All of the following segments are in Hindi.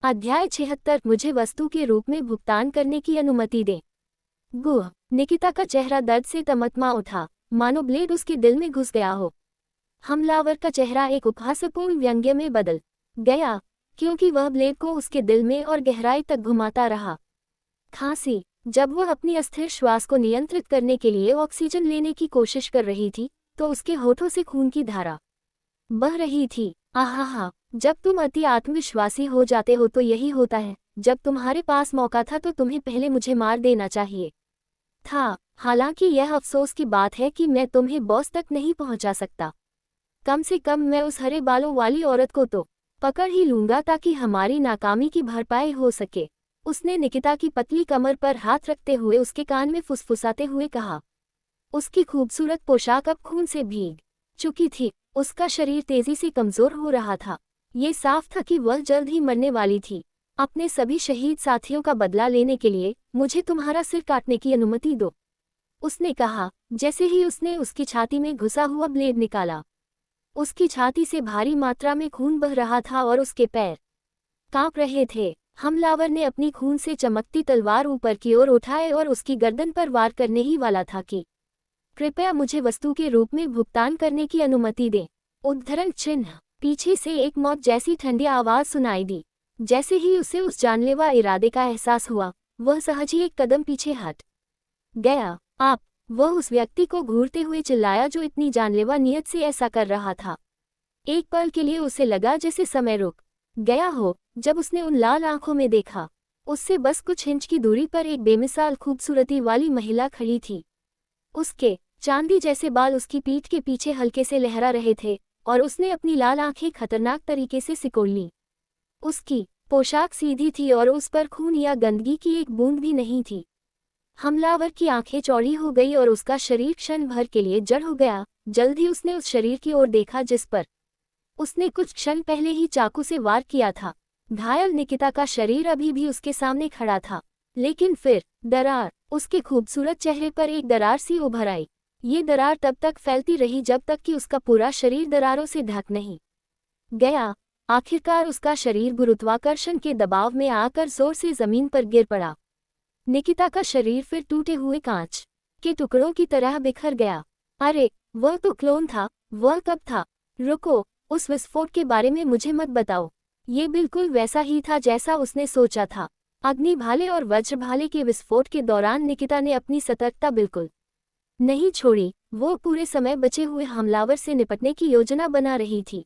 अध्याय 76। मुझे वस्तु के रूप में भुगतान करने की अनुमति दें। गुह। निकिता का चेहरा दर्द से तमतमा उठा, मानो ब्लेड उसके दिल में घुस गया हो। हमलावर का चेहरा एक उपहासपूर्ण व्यंग्य में बदल गया, क्योंकि वह ब्लेड को उसके दिल में और गहराई तक घुमाता रहा। खांसी। जब वह अपनी अस्थिर श्वास को नियंत्रित करने के लिए ऑक्सीजन लेने की कोशिश कर रही थी, तो उसके होठों से खून की धारा बह रही थी। आहा, जब तुम अति आत्मविश्वासी हो जाते हो तो यही होता है। जब तुम्हारे पास मौका था तो तुम्हें पहले मुझे मार देना चाहिए था। हालांकि यह अफसोस की बात है कि मैं तुम्हें बॉस तक नहीं पहुंचा सकता। कम से कम मैं उस हरे बालों वाली औरत को तो पकड़ ही लूंगा ताकि हमारी नाकामी की भरपाई हो सके। उसने निकिता की पतली कमर पर हाथ रखते हुए उसके कान में फुसफुसाते हुए कहा। उसकी खूबसूरत पोशाक अब खून से भीग चुकी थी, उसका शरीर तेजी से कमजोर हो रहा था। ये साफ था कि वह जल्द ही मरने वाली थी। अपने सभी शहीद साथियों का बदला लेने के लिए मुझे तुम्हारा सिर काटने की अनुमति दो, उसने कहा, जैसे ही उसने उसकी छाती में घुसा हुआ ब्लेड निकाला। उसकी छाती से भारी मात्रा में खून बह रहा था और उसके पैर कांप रहे थे। हमलावर ने अपनी खून से चमकती तलवार ऊपर की ओर उठाए और उसकी गर्दन पर वार करने ही वाला था कि कृपया मुझे वस्तु के रूप में भुगतान करने की अनुमति दें। उद्धरण चिन्ह। पीछे से एक मौत जैसी ठंडी आवाज सुनाई दी। जैसे ही उसे उस जानलेवा इरादे का एहसास हुआ, वह सहज ही एक कदम पीछे हट गया। आप। वह उस व्यक्ति को घूरते हुए चिल्लाया जो इतनी जानलेवा नियत से ऐसा कर रहा था। एक पल के लिए उसे लगा जैसे समय रुक गया हो। जब उसने उन लाल आंखों में देखा, उससे बस कुछ इंच की दूरी पर एक बेमिसाल खूबसूरती वाली महिला खड़ी थी। उसके चांदी जैसे बाल उसकी पीठ के पीछे हल्के से लहरा रहे थे और उसने अपनी लाल आंखें खतरनाक तरीके से सिकोड़ लीं। उसकी पोशाक सीधी थी और उस पर खून या गंदगी की एक बूंद भी नहीं थी। हमलावर की आंखें चौड़ी हो गई और उसका शरीर क्षण भर के लिए जड़ हो गया। जल्द ही उसने उस शरीर की ओर देखा जिस पर उसने कुछ क्षण पहले ही चाकू से वार किया था। घायल निकिता का शरीर अभी भी उसके सामने खड़ा था, लेकिन फिर दरार। उसके खूबसूरत चेहरे पर एक दरार सी उभर आई। ये दरार तब तक फैलती रही जब तक कि उसका पूरा शरीर दरारों से ढक नहीं गया। आखिरकार उसका शरीर गुरुत्वाकर्षण के दबाव में आकर जोर से जमीन पर गिर पड़ा। निकिता का शरीर फिर टूटे हुए कांच के टुकड़ों की तरह बिखर गया। अरे, वह तो क्लोन था। वह कब था? रुको, उस विस्फोट के बारे में मुझे मत बताओ। ये बिल्कुल वैसा ही था जैसा उसने सोचा था। अग्निभाले और वज्रभाले के विस्फोट के दौरान निकिता ने अपनी सतर्कता बिल्कुल नहीं छोड़ी। वो पूरे समय बचे हुए हमलावर से निपटने की योजना बना रही थी।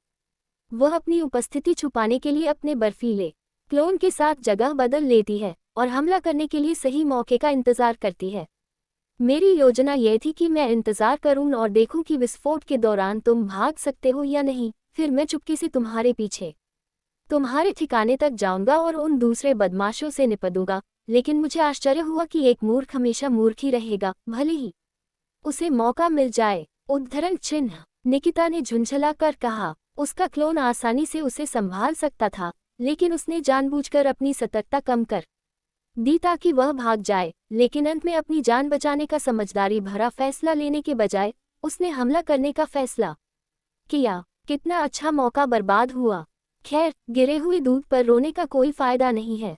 वह अपनी उपस्थिति छुपाने के लिए अपने बर्फीले क्लोन के साथ जगह बदल लेती है और हमला करने के लिए सही मौके का इंतजार करती है। मेरी योजना यह थी कि मैं इंतजार करूं और देखूं कि विस्फोट के दौरान तुम भाग सकते हो या नहीं। फिर मैं चुपके से तुम्हारे पीछे तुम्हारे ठिकाने तक जाऊंगा और उन दूसरे बदमाशों से निपटूंगा। लेकिन मुझे आश्चर्य हुआ कि एक मूर्ख हमेशा मूर्ख ही रहेगा, भले ही उसे मौका मिल जाए। उद्धरण चिन्ह। निकिता ने झुंझला कर कहा। उसका क्लोन आसानी से उसे संभाल सकता था, लेकिन उसने जानबूझकर अपनी सतर्कता कम कर दी ताकि वह भाग जाए। लेकिन अंत में अपनी जान बचाने का समझदारी भरा फैसला लेने के बजाय उसने हमला करने का फैसला किया। कितना अच्छा मौका बर्बाद हुआ। खैर, गिरे हुए दूध पर रोने का कोई फायदा नहीं है।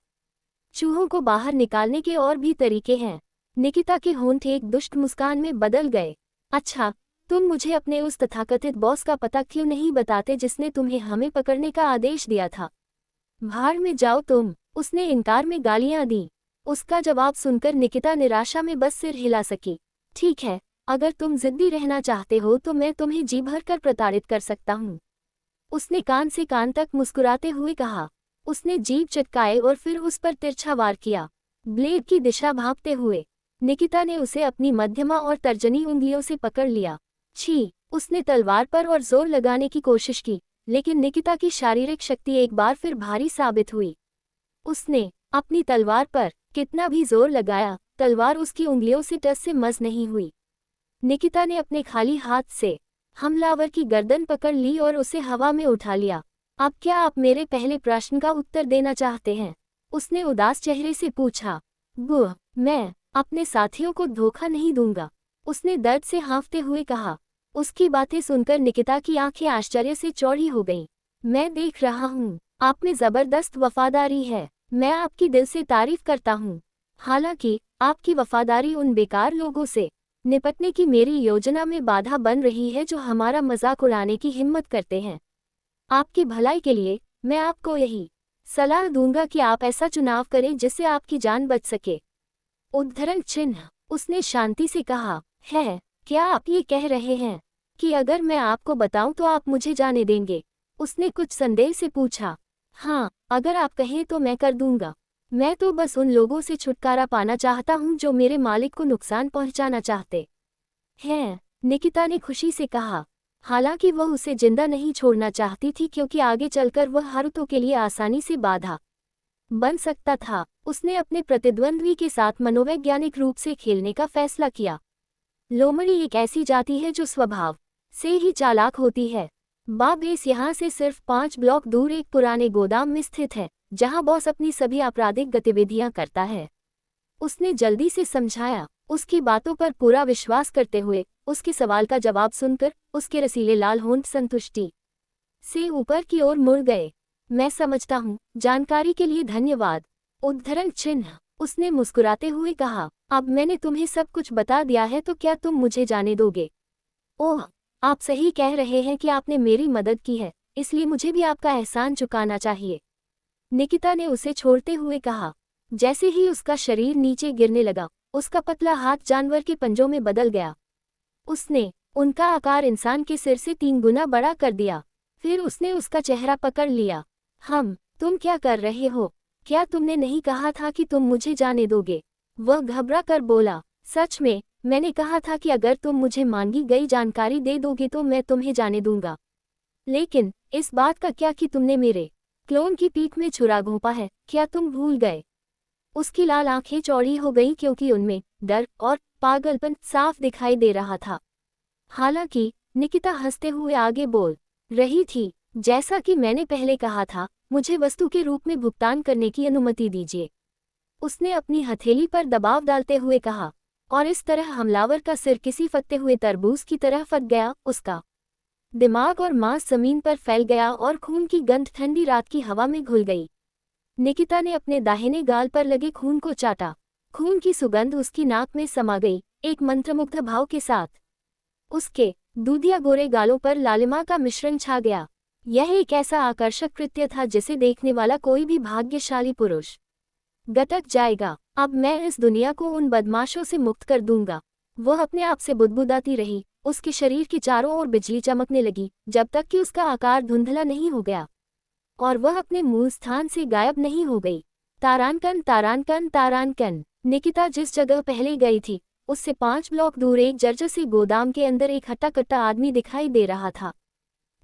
चूहों को बाहर निकालने के और भी तरीके हैं। निकिता के होंठ एक दुष्ट मुस्कान में बदल गए। अच्छा, तुम मुझे अपने उस तथाकथित बॉस का पता क्यों नहीं बताते जिसने तुम्हें हमें पकड़ने का आदेश दिया था? भाड़ में जाओ तुम, उसने इनकार में गालियां दी। उसका जवाब सुनकर निकिता निराशा में बस सिर हिला सकी। ठीक है, अगर तुम जिद्दी रहना चाहते हो तो मैं तुम्हें जी भर कर प्रताड़ित कर सकता हूँ, उसने कान से कान तक मुस्कुराते हुए कहा। उसने जीभ चटकाए और फिर उस पर तिरछा वार किया, ब्लेड की दिशा भांपते हुए। निकिता ने उसे अपनी मध्यमा और तर्जनी उंगलियों से पकड़ लिया। छी! उसने तलवार पर और जोर लगाने की कोशिश की, लेकिन निकिता की शारीरिक शक्ति एक बार फिर भारी साबित हुई। उसने अपनी तलवार पर कितना भी जोर लगाया, तलवार उसकी उंगलियों से टस से मस नहीं हुई। निकिता ने अपने खाली हाथ से हमलावर की गर्दन पकड़ ली और उसे हवा में उठा लिया। अब क्या आप मेरे पहले प्रश्न का उत्तर देना चाहते हैं? उसने उदास चेहरे से पूछा। गुह, मैं अपने साथियों को धोखा नहीं दूंगा, उसने दर्द से हाँफते हुए कहा। उसकी बातें सुनकर निकिता की आंखें आश्चर्य से चौड़ी हो गईं। मैं देख रहा हूँ, आप में ज़बरदस्त वफादारी है। मैं आपकी दिल से तारीफ करता हूँ। हालांकि आपकी वफादारी उन बेकार लोगों से निपटने की मेरी योजना में बाधा बन रही है जो हमारा मजाक उड़ाने की हिम्मत करते हैं। आपकी भलाई के लिए मैं आपको यही सलाह दूंगा कि आप ऐसा चुनाव करें जिससे आपकी जान बच सके। उद्धरण चिन्ह। उसने शांति से कहा, है क्या आप ये कह रहे हैं कि अगर मैं आपको बताऊं तो आप मुझे जाने देंगे? उसने कुछ संदेह से पूछा। हाँ, अगर आप कहें तो मैं कर दूंगा। मैं तो बस उन लोगों से छुटकारा पाना चाहता हूं जो मेरे मालिक को नुकसान पहुंचाना चाहते हैं, निकिता ने खुशी से कहा। हालांकि वह उसे जिंदा नहीं छोड़ना चाहती थी क्योंकि आगे चलकर वह हारुतो के लिए आसानी से बाधा बन सकता था। उसने अपने प्रतिद्वंद्वी के साथ मनोवैज्ञानिक रूप से खेलने का फैसला किया। लोमड़ी एक ऐसी जाति है जो स्वभाव से ही चालाक होती है। बेस यहाँ से सिर्फ 5 ब्लॉक दूर एक पुराने गोदाम में स्थित है, जहाँ बॉस अपनी सभी आपराधिक गतिविधियां करता है। उसने जल्दी से समझाया। उसकी बातों पर पूरा विश्वास करते हुए उसके सवाल का जवाब सुनकर उसके रसीले लाल होंठ संतुष्टि से ऊपर की ओर मुड़ गए। मैं समझता हूँ, जानकारी के लिए धन्यवाद। उद्धरण चिन्ह। उसने मुस्कुराते हुए कहा, अब मैंने तुम्हें सब कुछ बता दिया है तो क्या तुम मुझे जाने दोगे? ओह, आप सही कह रहे हैं कि आपने मेरी मदद की है, इसलिए मुझे भी आपका एहसान चुकाना चाहिए, निकिता ने उसे छोड़ते हुए कहा। जैसे ही उसका शरीर नीचे गिरने लगा, उसका पतला हाथ जानवर के पंजों में बदल गया। उसने उनका आकार इंसान के सिर से 3 गुना बड़ा कर दिया। फिर उसने उसका चेहरा पकड़ लिया। तुम क्या कर रहे हो? क्या तुमने नहीं कहा था कि तुम मुझे जाने दोगे? वह घबरा कर बोला। सच में, मैंने कहा था कि अगर तुम मुझे मांगी गई जानकारी दे दोगे तो मैं तुम्हें जाने दूंगा। लेकिन इस बात का क्या कि तुमने मेरे क्लोन की पीठ में छुरा घोंपा है, क्या तुम भूल गए? उसकी लाल आंखें चौड़ी हो गईं क्योंकि उनमें डर और पागलपन साफ दिखाई दे रहा था। हालांकि निकिता हंसते हुए आगे बोल रही थी, जैसा कि मैंने पहले कहा था, मुझे वस्तु के रूप में भुगतान करने की अनुमति दीजिए। उसने अपनी हथेली पर दबाव डालते हुए कहा, और इस तरह हमलावर का सिर किसी फटते हुए तरबूज की तरह फट गया। उसका दिमाग और मांस जमीन पर फैल गया और खून की गंध ठंडी रात की हवा में घुल गई। निकिता ने अपने दाहिने गाल पर लगे खून को चाटा। खून की सुगंध उसकी नाक में समा गई, एक मंत्रमुग्ध भाव के साथ। उसके दूधिया गोरे गालों पर लालिमा का मिश्रण छा गया। यह एक ऐसा आकर्षक कृत्य था जिसे देखने वाला कोई भी भाग्यशाली पुरुष गटक जाएगा। अब मैं इस दुनिया को उन बदमाशों से मुक्त कर दूंगा। वह अपने आप से बुदबुदाती रही। उसके शरीर के चारों ओर बिजली चमकने लगी जब तक कि उसका आकार धुंधला नहीं हो गया और वह अपने मूल स्थान से गायब नहीं हो गई। तारानकन तारानकन तारानकन। निकिता जिस जगह पहले गई थी उससे 5 ब्लॉक दूर एक जर्जर सी गोदाम के अंदर एक हट्टा कट्टा आदमी दिखाई दे रहा था।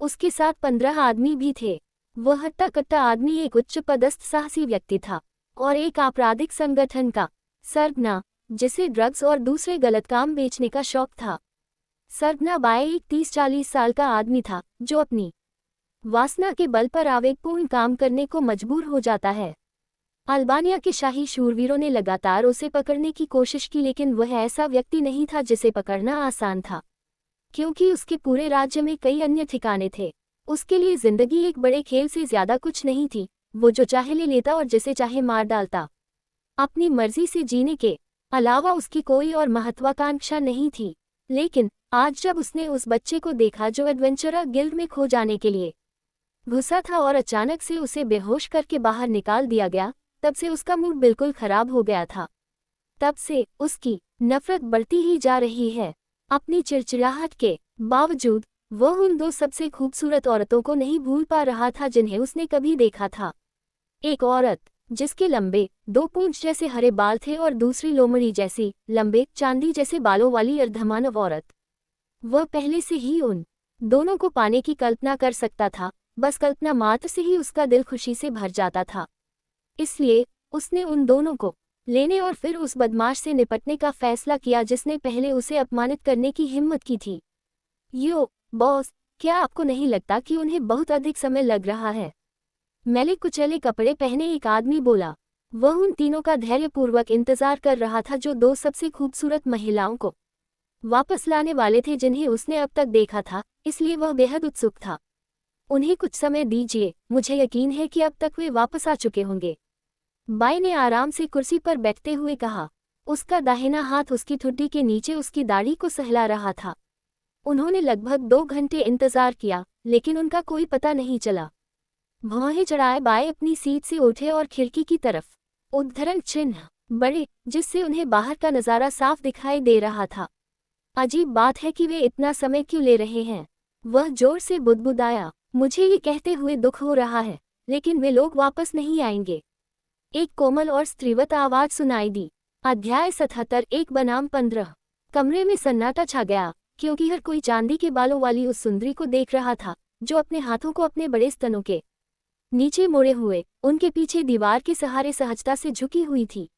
उसके साथ 15 आदमी भी थे। वह हट्टा कट्टा आदमी एक उच्च पदस्थ साहसी व्यक्ति था और एक आपराधिक संगठन का सरगना, जिसे ड्रग्स और दूसरे गलत काम बेचने का शौक था। सरगना बाय एक 30-40 साल का आदमी था जो अपनी वासना के बल पर आवेगपूर्ण काम करने को मजबूर हो जाता है। अल्बानिया के शाही शूरवीरों ने लगातार उसे पकड़ने की कोशिश की, लेकिन वह ऐसा व्यक्ति नहीं था जिसे पकड़ना आसान था, क्योंकि उसके पूरे राज्य में कई अन्य ठिकाने थे। उसके लिए जिंदगी एक बड़े खेल से ज्यादा कुछ नहीं थी। वो जो चाहे ले लेता और जिसे चाहे मार डालता। अपनी मर्जी से जीने के अलावा उसकी कोई और महत्वाकांक्षा नहीं थी। लेकिन आज जब उसने उस बच्चे को देखा जो एडवेंचरर गिल्ड में खो जाने के लिए घुसा था और अचानक से उसे बेहोश करके बाहर निकाल दिया गया, तब से उसका मूड बिल्कुल खराब हो गया था। तब से उसकी नफरत बढ़ती ही जा रही है। अपनी चिड़चिड़ाहट के बावजूद वह उन 2 सबसे खूबसूरत औरतों को नहीं भूल पा रहा था जिन्हें उसने कभी देखा था। एक औरत जिसके लंबे 2 पूंछ जैसे हरे बाल थे और दूसरी लोमड़ी जैसी लंबे चांदी जैसे बालों वाली अर्धमानव औरत। वह पहले से ही उन दोनों को पाने की कल्पना कर सकता था। बस कल्पना मात्र से ही उसका दिल खुशी से भर जाता था। इसलिए उसने उन दोनों को लेने और फिर उस बदमाश से निपटने का फैसला किया जिसने पहले उसे अपमानित करने की हिम्मत की थी। यो बॉस, क्या आपको नहीं लगता कि उन्हें बहुत अधिक समय लग रहा है? मैले कुचले कपड़े पहने एक आदमी बोला। वह उन तीनों का धैर्यपूर्वक इंतजार कर रहा था जो 2 सबसे खूबसूरत महिलाओं को वापस लाने वाले थे जिन्हें उसने अब तक देखा था, इसलिए वह बेहद उत्सुक था। उन्हें कुछ समय दीजिए, मुझे यकीन है कि अब तक वे वापस आ चुके होंगे। बाई ने आराम से कुर्सी पर बैठते हुए कहा। उसका दाहिना हाथ उसकी ठुड्डी के नीचे उसकी दाढ़ी को सहला रहा था। उन्होंने लगभग 2 घंटे इंतजार किया, लेकिन उनका कोई पता नहीं चला। भौहें चढ़ाए बाई अपनी सीट से उठे और खिड़की की तरफ उद्धरण चिन्ह बड़े, जिससे उन्हें बाहर का नज़ारा साफ दिखाई दे रहा था। अजीब बात है कि वे इतना समय क्यों ले रहे हैं। वह जोर से बुदबुदाया, मुझे ये कहते हुए दुख हो रहा है, लेकिन वे लोग वापस नहीं आएंगे। एक कोमल और स्त्रीवत आवाज सुनाई दी। अध्याय 77 एक बनाम 15। कमरे में सन्नाटा छा गया, क्योंकि हर कोई चांदी के बालों वाली उस सुंदरी को देख रहा था, जो अपने हाथों को अपने बड़े स्तनों के नीचे मोड़े हुए, उनके पीछे दीवार के सहारे सहजता से झुकी हुई थी।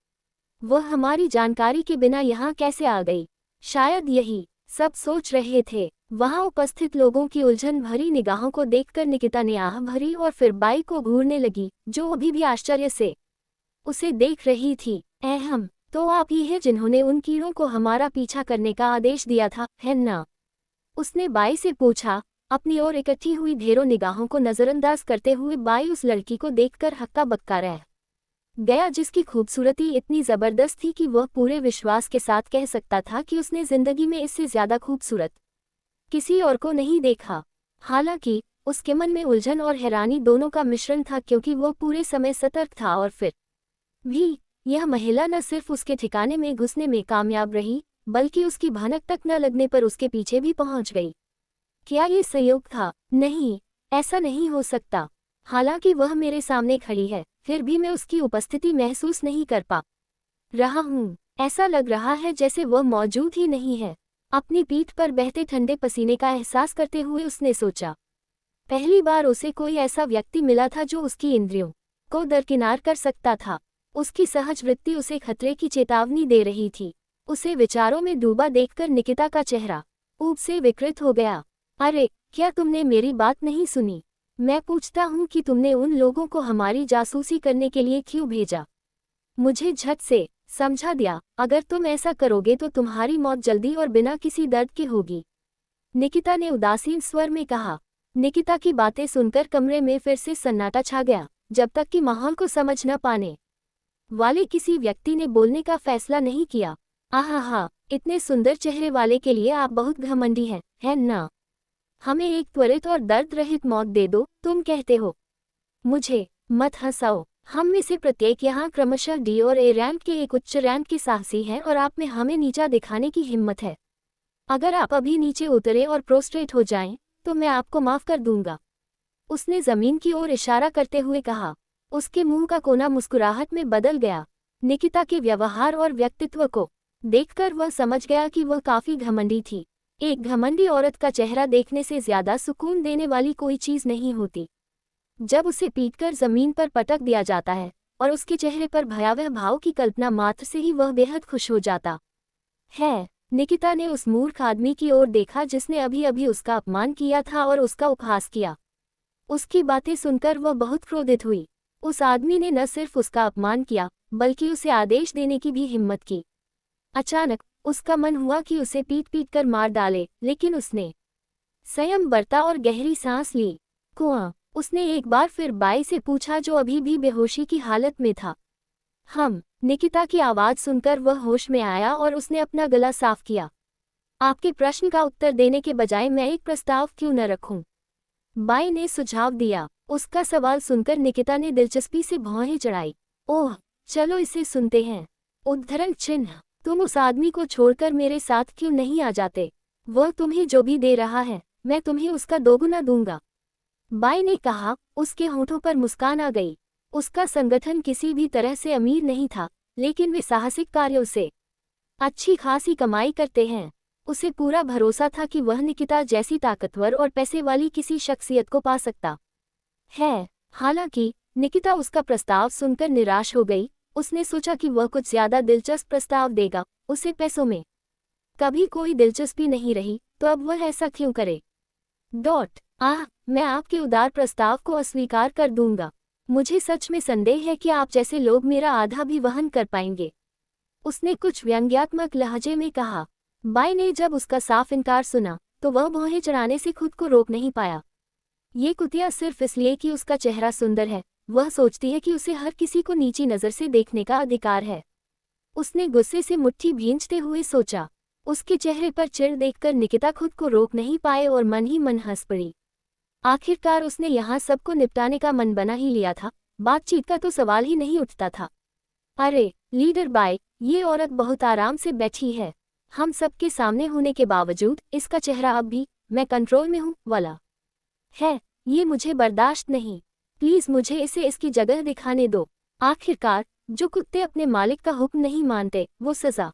वह हमारी जानकारी के बिना यहाँ कैसे आ गई? शायद यही सब सोच रहे थे। वहां उपस्थित लोगों की उलझन भरी निगाहों को देखकर निकिता ने आह भरी और फिर बाई को घूरने लगी, जो अभी भी आश्चर्य से उसे देख रही थी। अहम, तो आप ही हैं जिन्होंने उन कीड़ों को हमारा पीछा करने का आदेश दिया था, है ना? उसने बाई से पूछा। अपनी ओर इकट्ठी हुई ढेरों निगाहों को नजरअंदाज करते हुए बाई उस लड़की को देखकर हक्का बक्का रह गया, जिसकी खूबसूरती इतनी जबरदस्त थी कि वह पूरे विश्वास के साथ कह सकता था कि उसने जिंदगी में इससे ज्यादा खूबसूरत किसी और को नहीं देखा। हालांकि उसके मन में उलझन और हैरानी दोनों का मिश्रण था, क्योंकि वह पूरे समय सतर्क था और फिर भी यह महिला न सिर्फ उसके ठिकाने में घुसने में कामयाब रही, बल्कि उसकी भनक तक न लगने पर उसके पीछे भी पहुंच गई। क्या ये संयोग था? नहीं, ऐसा नहीं हो सकता। हालांकि वह मेरे सामने खड़ी है, फिर भी मैं उसकी उपस्थिति महसूस नहीं कर पा रहा हूँ। ऐसा लग रहा है जैसे वह मौजूद ही नहीं है। अपनी पीठ पर बहते ठंडे पसीने का एहसास करते हुए उसने सोचा। पहली बार उसे कोई ऐसा व्यक्ति मिला था जो उसकी इंद्रियों को दरकिनार कर सकता था। उसकी सहज वृत्ति उसे खतरे की चेतावनी दे रही थी। उसे विचारों में डूबा देखकर निकिता का चेहरा ऊब से विकृत हो गया। अरे, क्या तुमने मेरी बात नहीं सुनी? मैं पूछता हूँ कि तुमने उन लोगों को हमारी जासूसी करने के लिए क्यों भेजा? मुझे झट से समझा दिया, अगर तुम ऐसा करोगे तो तुम्हारी मौत जल्दी और बिना किसी दर्द के होगी, निकिता ने उदासीन स्वर में कहा। निकिता की बातें सुनकर कमरे में फिर से सन्नाटा छा गया, जब तक कि माहौल को समझ न पाने वाले किसी व्यक्ति ने बोलने का फैसला नहीं किया। आहा, इतने सुंदर चेहरे वाले के लिए आप बहुत घमंडी हैं, है ना? हमें एक त्वरित और दर्द रहित मौत दे दो, तुम कहते हो। मुझे मत हंसाओ। हम में से प्रत्येक यहाँ क्रमशः डी और ए रैंक के एक उच्च रैंक के साहसी हैं और आप में हमें नीचा दिखाने की हिम्मत है। अगर आप अभी नीचे उतरे और प्रोस्ट्रेट हो जाएं, तो मैं आपको माफ कर दूंगा, उसने जमीन की ओर इशारा करते हुए कहा। उसके मुंह का कोना मुस्कुराहट में बदल गया। निकिता के व्यवहार और व्यक्तित्व को देखकर वह समझ गया कि वह काफी घमंडी थी। एक घमंडी औरत का चेहरा देखने से ज्यादा सुकून देने वाली कोई चीज नहीं होती। जब उसे पीटकर जमीन पर पटक दिया जाता है और उसके चेहरे पर भयावह भाव की कल्पना मात्र से ही वह बेहद खुश हो जाता है। निकिता ने उस मूर्ख आदमी की ओर देखा जिसने अभी अभी उसका अपमान किया था और उसका उपहास किया। उसकी बातें सुनकर वह बहुत क्रोधित हुई। उस आदमी ने न सिर्फ उसका अपमान किया, बल्कि उसे आदेश देने की भी हिम्मत की। अचानक उसका मन हुआ कि उसे पीट पीट कर मार डाले, लेकिन उसने संयम बरता और गहरी सांस ली। कुआं, उसने एक बार फिर बाई से पूछा, जो अभी भी बेहोशी की हालत में था। निकिता की आवाज़ सुनकर वह होश में आया और उसने अपना गला साफ किया। आपके प्रश्न का उत्तर देने के बजाय मैं एक प्रस्ताव क्यों न रखूं? बाई ने सुझाव दिया। उसका सवाल सुनकर निकिता ने दिलचस्पी से भौहें चढ़ाई। ओह, चलो इसे सुनते हैं। उद्धरण चिन्ह, तुम उस आदमी को छोड़कर मेरे साथ क्यों नहीं आ जाते? वह तुम्हें जो भी दे रहा है, मैं तुम्हें उसका दोगुना दूंगा, बाई ने कहा। उसके होठों पर मुस्कान आ गई। उसका संगठन किसी भी तरह से अमीर नहीं था, लेकिन वे साहसिक कार्यों से अच्छी खासी कमाई करते हैं। उसे पूरा भरोसा था कि वह निकिता जैसी ताकतवर और पैसे वाली किसी शख्सियत को पा सकता है। हालांकि निकिता उसका प्रस्ताव सुनकर निराश हो गई। उसने सोचा कि वह कुछ ज्यादा दिलचस्प प्रस्ताव देगा। उसे पैसों में कभी कोई दिलचस्पी नहीं रही, तो अब वह ऐसा क्यों करे? मैं आपके उदार प्रस्ताव को अस्वीकार कर दूंगा। मुझे सच में संदेह है कि आप जैसे लोग मेरा आधा भी वहन कर पाएंगे, उसने कुछ व्यंग्यात्मक लहजे में कहा। बाई ने जब उसका साफ इनकार सुना, तो वह भौहें चढ़ाने से खुद को रोक नहीं पाया। ये कुतिया सिर्फ इसलिए कि उसका चेहरा सुंदर है, वह सोचती है कि उसे हर किसी को नीची नज़र से देखने का अधिकार है। उसने गुस्से से मुट्ठी भींचते हुए सोचा। उसके चेहरे पर चिढ़ देखकर निकिता खुद को रोक नहीं पाए और मन ही मन हंस पड़ी। आखिरकार उसने यहाँ सबको निपटाने का मन बना ही लिया था, बातचीत का तो सवाल ही नहीं उठता था। अरे लीडर बाय, ये औरत बहुत आराम से बैठी है। हम सबके सामने होने के बावजूद इसका चेहरा अब भी मैं कंट्रोल में हूँ वाला है। ये मुझे बर्दाश्त नहीं। प्लीज़ मुझे इसे इसकी जगह दिखाने दो। आखिरकार जो कुत्ते अपने मालिक का हुक्म नहीं मानते वो सज़ा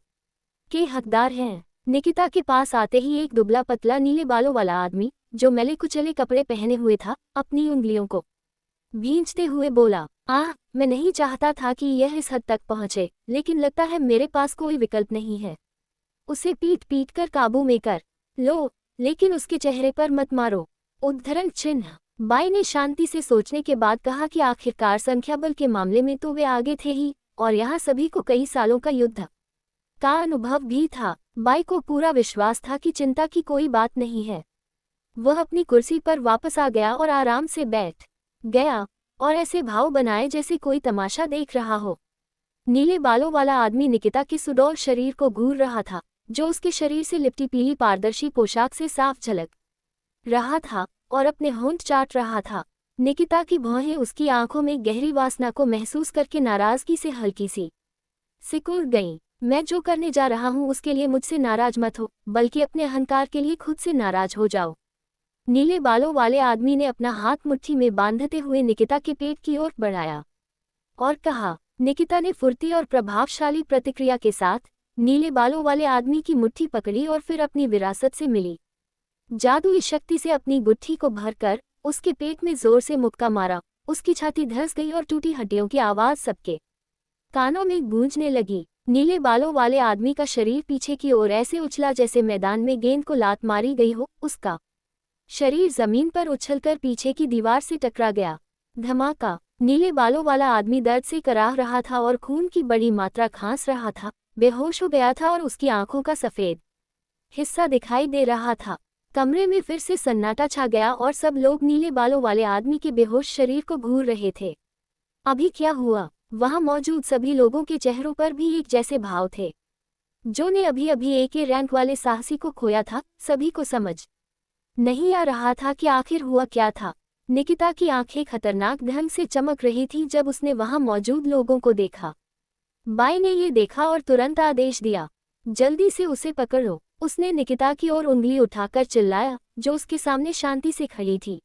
के हकदार हैं। निकिता के पास आते ही एक दुबला पतला नीले बालों वाला आदमी जो मैले कुचले कपड़े पहने हुए था, अपनी उंगलियों को भींचते हुए बोला, मैं नहीं चाहता था कि यह इस हद तक पहुंचे, लेकिन लगता है मेरे पास कोई विकल्प नहीं है। उसे पीट पीट कर काबू में कर लो, लेकिन उसके चेहरे पर मत मारो। उद्धरण चिन्ह। बाई ने शांति से सोचने के बाद कहा कि आखिरकार संख्याबल के मामले में तो वे आगे थे ही, और यहाँ सभी को कई सालों का युद्ध का अनुभव भी था। बाई को पूरा विश्वास था कि चिंता की कोई बात नहीं है। वह अपनी कुर्सी पर वापस आ गया और आराम से बैठ गया और ऐसे भाव बनाए जैसे कोई तमाशा देख रहा हो। नीले बालों वाला आदमी निकिता के सुडौल शरीर को घूर रहा था, जो उसके शरीर से लिपटी पीली पारदर्शी पोशाक से साफ झलक रहा था, और अपने होंठ चाट रहा था। निकिता की भौहें उसकी आंखों में गहरी वासना को महसूस करके नाराजगी से हल्की सी सिकुड़ गईं। मैं जो करने जा रहा हूँ उसके लिए मुझसे नाराज मत हो, बल्कि अपने अहंकार के लिए खुद से नाराज हो जाओ। नीले बालों वाले आदमी ने अपना हाथ मुट्ठी में बांधते हुए निकिता के पेट की ओर बढ़ाया और कहा। निकिता ने फुर्ती और प्रभावशाली प्रतिक्रिया के साथ नीले बालों वाले आदमी की मुट्ठी पकड़ी और फिर अपनी विरासत से मिली जादुई शक्ति से अपनी गुत्थी को भरकर उसके पेट में जोर से मुक्का मारा। उसकी छाती धंस गई और टूटी हड्डियों की आवाज सबके कानों में गूंजने लगी। नीले बालों वाले आदमी का शरीर पीछे की ओर ऐसे उछला जैसे मैदान में गेंद को लात मारी गई हो। उसका शरीर जमीन पर उछलकर पीछे की दीवार से टकरा गया। धमाका। नीले बालों वाला आदमी दर्द से कराह रहा था और खून की बड़ी मात्रा खांस रहा था, बेहोश हो गया था और उसकी आंखों का सफेद हिस्सा दिखाई दे रहा था। कमरे में फिर से सन्नाटा छा गया और सब लोग नीले बालों वाले आदमी के बेहोश शरीर को घूर रहे थे। अभी क्या हुआ? वहां मौजूद सभी लोगों के चेहरों पर भी एक जैसे भाव थे। जो ने अभी अभी एक रैंक वाले साहसी को खोया था, सभी को समझ नहीं आ रहा था कि आखिर हुआ क्या था। निकिता की आंखें खतरनाक ढंग से चमक रही थीं जब उसने वहां मौजूद लोगों को देखा। बाई ने ये देखा और तुरंत आदेश दिया, जल्दी से उसे पकड़ो। उसने निकिता की ओर उंगली उठाकर चिल्लाया, जो उसके सामने शांति से खड़ी थी।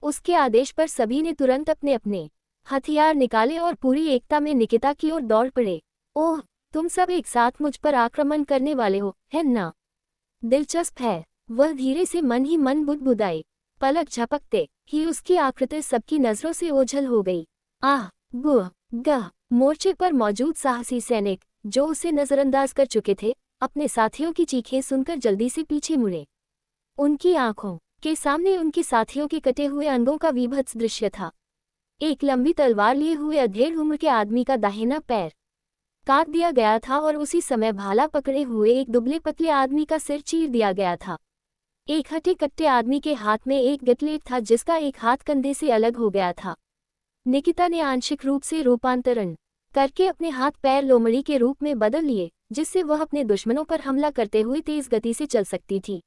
उसके आदेश पर सभी ने तुरंत अपने अपने हथियार निकाले और पूरी एकता में निकिता की ओर दौड़ पड़े। ओह, तुम सब एक साथ मुझ पर आक्रमण करने वाले हो, है ना? दिलचस्प है, वह धीरे से मन ही मन बुदबुदाई। पलक झपकते ही उसकी आकृति सबकी नजरों से ओझल हो गई। आह गुह गह। मोर्चे पर मौजूद साहसी सैनिक, जो उसे नजरअंदाज कर चुके थे, अपने साथियों की चीखें सुनकर जल्दी से पीछे मुड़े। उनकी आंखों के सामने उनके साथियों के कटे हुए अंगों का विभत्स दृश्य था। एक लंबी तलवार लिए हुए अधेड़ उम्र के आदमी का दाहिना पैर काट दिया गया था और उसी समय भाला पकड़े हुए एक दुबले पतले आदमी का सिर चीर दिया गया था। एक हटे कट्टे आदमी के हाथ में एक गटलेट था जिसका एक हाथ कंधे से अलग हो गया था। निकिता ने आंशिक रूप से रूपांतरण करके अपने हाथ पैर लोमड़ी के रूप में बदल लिए, जिससे वह अपने दुश्मनों पर हमला करते हुए तेज गति से चल सकती थी।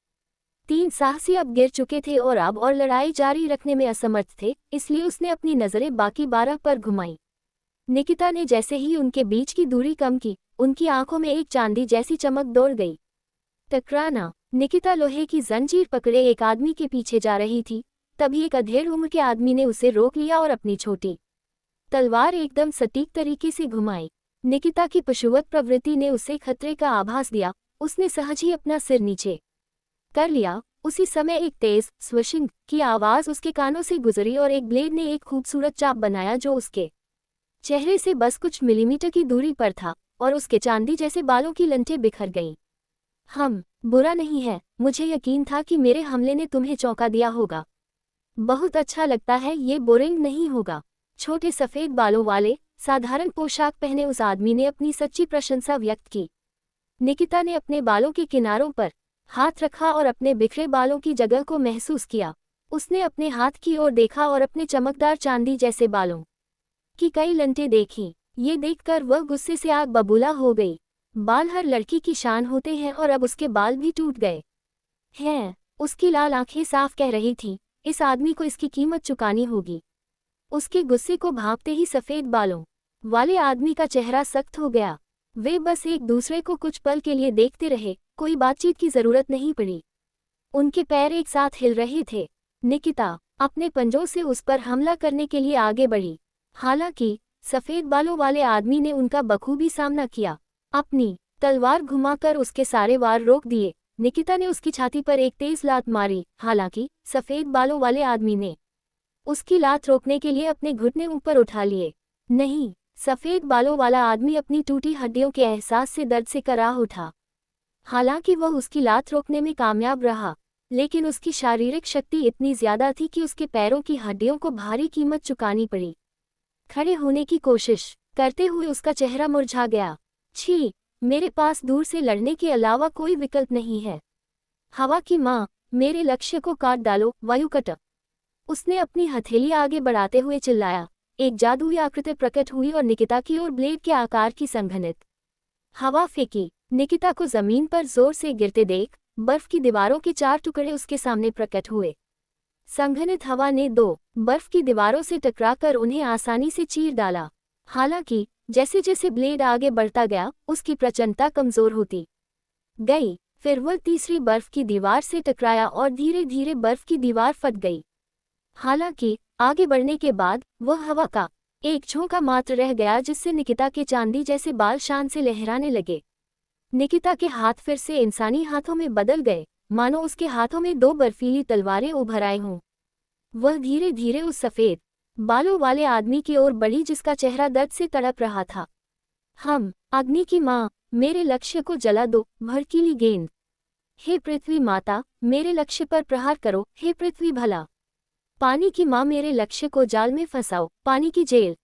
3 साहसी अब गिर चुके थे और लड़ाई जारी रखने में असमर्थ थे, इसलिए उसने अपनी नजरें बाकी 12 पर घुमाई। निकिता ने जैसे ही उनके बीच की दूरी कम की, उनकी आंखों में एक चांदी जैसी चमक दौड़ गई। टकराना। निकिता लोहे की जंजीर पकड़े एक आदमी के पीछे जा रही थी, तभी एक अधेड़ उम्र के आदमी ने उसे रोक लिया और अपनी छोटी तलवार एकदम सटीक तरीके से घुमाई। निकिता की पशुवत प्रवृत्ति ने उसे खतरे का आभास दिया। उसने सहज ही अपना सिर नीचे कर लिया। उसी समय एक तेज स्विशिंग की आवाज उसके कानों से गुजरी और एक ब्लेड ने एक खूबसूरत चाप बनाया जो उसके चेहरे से बस कुछ मिलीमीटर की दूरी पर था, और उसके चांदी जैसे बालों की लंटें बिखर गईं। बुरा नहीं है, मुझे यकीन था कि मेरे हमले ने तुम्हें चौंका दिया होगा। बहुत अच्छा लगता है, ये बोरिंग नहीं होगा। छोटे सफेद बालों वाले साधारण पोशाक पहने उस आदमी ने अपनी सच्ची प्रशंसा व्यक्त की। निकिता ने अपने बालों के किनारों पर हाथ रखा और अपने बिखरे बालों की जगह को महसूस किया। उसने अपने हाथ की ओर देखा और अपने चमकदार चांदी जैसे बालों की कई लंटें देखीं। ये देखकर वह गुस्से से आग बबूला हो गई। बाल हर लड़की की शान होते हैं और अब उसके बाल भी टूट गए हैं। उसकी लाल आंखें साफ कह रही थीं, इस आदमी को इसकी कीमत चुकानी होगी। उसके गुस्से को भांपते ही सफ़ेद बालों वाले आदमी का चेहरा सख्त हो गया। वे बस एक दूसरे को कुछ पल के लिए देखते रहे, कोई बातचीत की जरूरत नहीं पड़ी। उनके पैर एक साथ हिल रहे थे। निकिता अपने पंजों से उस पर हमला करने के लिए आगे बढ़ी। हालांकि सफ़ेद बालों वाले आदमी ने उनका बखूबी सामना किया। अपनी तलवार घुमाकर उसके सारे वार रोक दिए। निकिता ने उसकी छाती पर एक तेज लात मारी। हालांकि सफ़ेद बालों वाले आदमी ने उसकी लात रोकने के लिए अपने घुटने ऊपर उठा लिए। नहीं, सफ़ेद बालों वाला आदमी अपनी टूटी हड्डियों के एहसास से दर्द से कराह उठा। हालांकि वह उसकी लात रोकने में कामयाब रहा, लेकिन उसकी शारीरिक शक्ति इतनी ज्यादा थी कि उसके पैरों की हड्डियों को भारी कीमत चुकानी पड़ी। खड़े होने की कोशिश करते हुए उसका चेहरा मुरझा गया। छी, मेरे पास दूर से लड़ने के अलावा कोई विकल्प नहीं है। हवा की माँ, मेरे लक्ष्य को काट डालो, वायुकट। उसने अपनी हथेली आगे बढ़ाते हुए चिल्लाया। एक जादुई आकृति प्रकट हुई और निकिता की ओर ब्लेड के आकार की संघनित हवा फेंकी। निकिता को जमीन पर जोर से गिरते देख बर्फ की दीवारों के 4 टुकड़े उसके सामने प्रकट हुए। संघनित हवा ने 2 बर्फ की दीवारों से टकराकर उन्हें आसानी से चीर डाला। हालांकि जैसे जैसे ब्लेड आगे बढ़ता गया, उसकी प्रचंडता कमजोर होती गई। फिर वह तीसरी बर्फ की दीवार से टकराया और धीरे धीरे बर्फ की दीवार फट गई। हालांकि आगे बढ़ने के बाद वह हवा का एक झोंका मात्र रह गया, जिससे निकिता के चांदी जैसे बाल शान से लहराने लगे। निकिता के हाथ फिर से इंसानी हाथों में बदल गए, मानो उसके हाथों में 2 बर्फीली तलवारें उभर आई हों। वह धीरे धीरे उस सफ़ेद बालों वाले आदमी की ओर बढ़ी जिसका चेहरा दर्द से तड़प रहा था। अग्नि की माँ, मेरे लक्ष्य को जला दो, भड़कीली गेंद। हे पृथ्वी माता, मेरे लक्ष्य पर प्रहार करो, हे पृथ्वी भला। पानी की माँ, मेरे लक्ष्य को जाल में फंसाओ, पानी की जेल।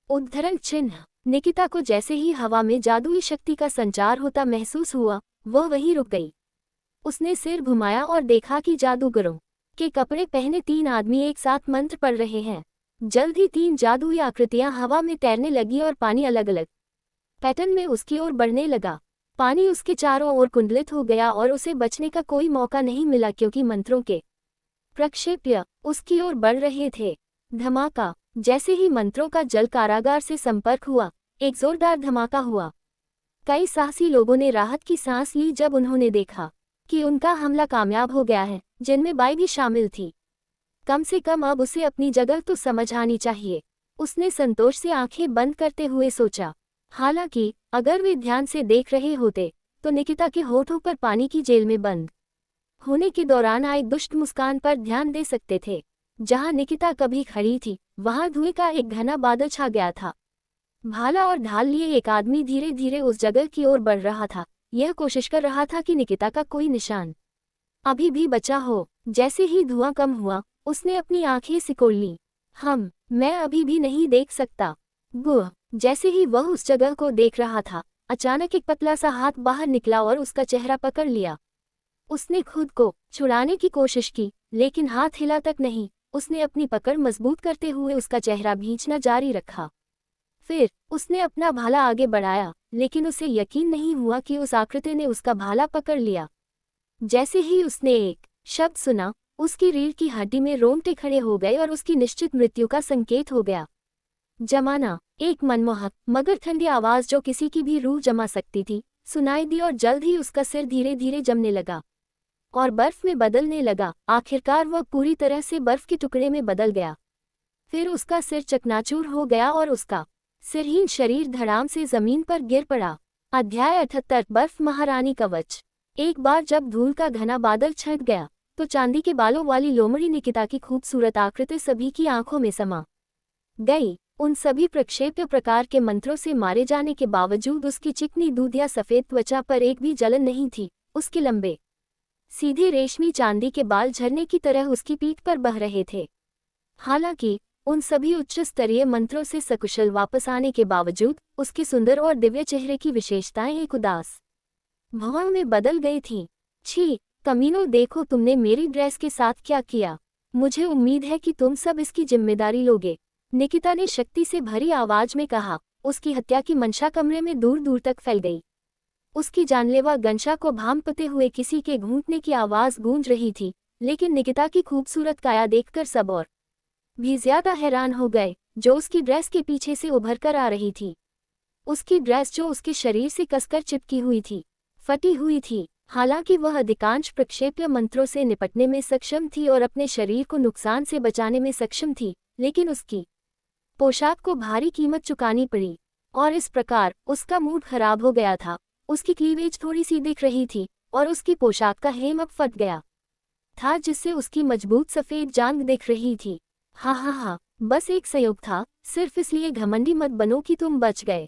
उद्धरण चिन्ह। निकिता को जैसे ही हवा में जादुई शक्ति का संचार होता महसूस हुआ, वह वहीं रुक गई। उसने सिर घुमाया और देखा कि जादूगरों के कपड़े पहने 3 आदमी एक साथ मंत्र पढ़ रहे हैं। जल्द ही 3 जादुई आकृतियां हवा में तैरने लगी और पानी अलग अलग पैटर्न में उसकी ओर बढ़ने लगा। पानी उसके चारों ओर कुंडलित हो गया और उसे बचने का कोई मौका नहीं मिला, क्योंकि मंत्रों के प्रक्षेप्य उसकी ओर बढ़ रहे थे। धमाका। जैसे ही मंत्रों का जल कारागार से संपर्क हुआ, एक जोरदार धमाका हुआ। कई साहसी लोगों ने राहत की सांस ली जब उन्होंने देखा कि उनका हमला कामयाब हो गया है, जिनमें बाई भी शामिल थी। कम से कम अब उसे अपनी जगह तो समझ आनी चाहिए, उसने संतोष से आंखें बंद करते हुए सोचा। हालांकि अगर वे ध्यान से देख रहे होते तो निकिता के होठों पर पानी की जेल में बंद होने के दौरान आए दुष्ट मुस्कान पर ध्यान दे सकते थे। जहां निकिता कभी खड़ी थी, वहां धुएं का एक घना बादल छा गया था। भाला और ढाल लिए एक आदमी धीरे धीरे उस जगह की ओर बढ़ रहा था। यह कोशिश कर रहा था कि निकिता का कोई निशान अभी भी बचा हो। जैसे ही धुआं कम हुआ, उसने अपनी आंखें सिकोड़ लीं। मैं अभी भी नहीं देख सकता। गुह। जैसे ही वह उस जगह को देख रहा था, अचानक एक पतला सा हाथ बाहर निकला और उसका चेहरा पकड़ लिया। उसने खुद को छुड़ाने की कोशिश की, लेकिन हाथ हिला तक नहीं। उसने अपनी पकड़ मजबूत करते हुए उसका चेहरा भींचना जारी रखा। फिर उसने अपना भाला आगे बढ़ाया, लेकिन उसे यकीन नहीं हुआ कि उस आकृति ने उसका भाला पकड़ लिया। जैसे ही उसने एक शब्द सुना, उसकी रीढ़ की हड्डी में रोंगटे खड़े हो गए और उसकी निश्चित मृत्यु का संकेत हो गया। जमाना। एक मनमोहक मगर ठंडी आवाज जो किसी की भी रूह जमा सकती थी, सुनाई दी और जल्द ही उसका सिर धीरे धीरे जमने लगा और बर्फ में बदलने लगा। आखिरकार वह पूरी तरह से बर्फ के टुकड़े में बदल गया। फिर उसका सिर चकनाचूर हो गया और उसका सिरहीन शरीर धड़ाम से जमीन पर गिर पड़ा। अध्याय 78। बर्फ महारानी कवच। एक बार जब धूल का घना बादल छट गया, तो चांदी के बालों वाली लोमड़ी निकिता की खूबसूरत आकृति सभी की आंखों में समा गई। उन सभी प्रक्षेप्य प्रकार के मंत्रों से मारे जाने के बावजूद उसकी चिकनी दूधिया सफेद त्वचा पर एक भी जलन नहीं थी। उसके लंबे सीधे रेशमी चांदी के बाल झरने की तरह उसकी पीठ पर बह रहे थे। हालांकि उन सभी उच्च स्तरीय मंत्रों से सकुशल वापस आने के बावजूद उसके सुंदर और दिव्य चेहरे की विशेषताएं एक उदास भाव में बदल गई थीं। छी, कमीनों, देखो तुमने मेरी ड्रेस के साथ क्या किया। मुझे उम्मीद है कि तुम सब इसकी जिम्मेदारी लोगे, निकिता ने शक्ति से भरी आवाज में कहा। उसकी हत्या की मंशा कमरे में दूर दूर तक फैल गई। उसकी जानलेवा गंशा को भांपते हुए किसी के घूंटने की आवाज गूंज रही थी, लेकिन निकिता की खूबसूरत काया देखकर सब और भी ज्यादा हैरान हो गए, जो उसकी ड्रेस के पीछे से उभर कर आ रही थी। उसकी ड्रेस जो उसके शरीर से कसकर चिपकी हुई थी, फटी हुई थी। हालांकि वह अधिकांश प्रक्षेप्य मंत्रों से निपटने में सक्षम थी और अपने शरीर को नुकसान से बचाने में सक्षम थी, लेकिन उसकी पोशाक को भारी कीमत चुकानी पड़ी, और इस प्रकार उसका मूड खराब हो गया था। उसकी क्लीवेज थोड़ी सी दिख रही थी और उसकी पोशाक का हेम अब फट गया था, जिससे उसकी मजबूत सफेद जांघ दिख रही थी। हाँ, बस एक संयोग था, सिर्फ इसलिए घमंडी मत बनो कि तुम बच गए।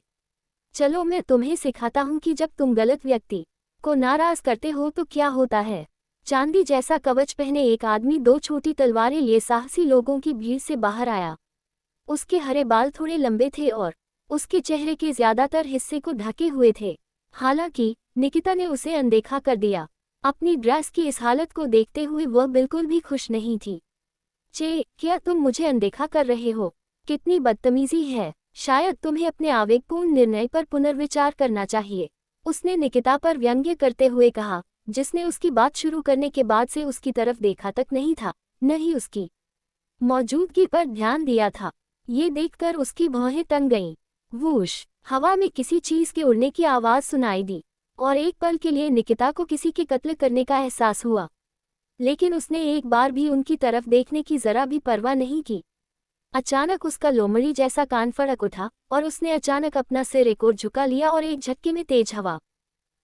चलो मैं तुम्हें सिखाता हूँ कि जब तुम गलत व्यक्ति को नाराज करते हो तो क्या होता है। चांदी जैसा कवच पहने एक आदमी 2 छोटी तलवारें लिए साहसी लोगों की भीड़ से बाहर आया। उसके हरे बाल थोड़े लंबे थे और उसके चेहरे के ज्यादातर हिस्से को ढके हुए थे। हालांकि निकिता ने उसे अनदेखा कर दिया। अपनी ड्रेस की इस हालत को देखते हुए वह बिल्कुल भी खुश नहीं थी। क्या तुम मुझे अनदेखा कर रहे हो? कितनी बदतमीजी है। शायद तुम्हें अपने आवेगपूर्ण निर्णय पर पुनर्विचार करना चाहिए, उसने निकिता पर व्यंग्य करते हुए कहा, जिसने उसकी बात शुरू करने के बाद से उसकी तरफ देखा तक नहीं था, न ही उसकी मौजूदगी पर ध्यान दिया था। ये देखकर उसकी भौहें तन गईं। वूश, हवा में किसी चीज के उड़ने की आवाज सुनाई दी और एक पल के लिए निकिता को किसी के कत्ल करने का एहसास हुआ, लेकिन उसने एक बार भी उनकी तरफ देखने की जरा भी परवाह नहीं की। अचानक उसका लोमड़ी जैसा कान फड़क उठा और उसने अचानक अपना सिर एक ओर झुका लिया और एक झटके में तेज हवा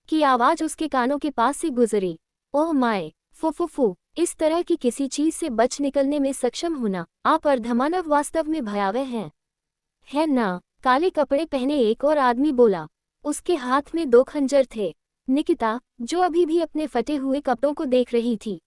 की आवाज उसके कानों के पास से गुजरी। ओह माय, फुफुफू, इस तरह की किसी चीज से बच निकलने में सक्षम होना आप अर्धमानव वास्तव में भयावह हैं, है ना? काले कपड़े पहने एक और आदमी बोला। उसके हाथ में 2 खंजर थे। निकिता, जो अभी भी अपने फटे हुए कपड़ों को देख रही थी,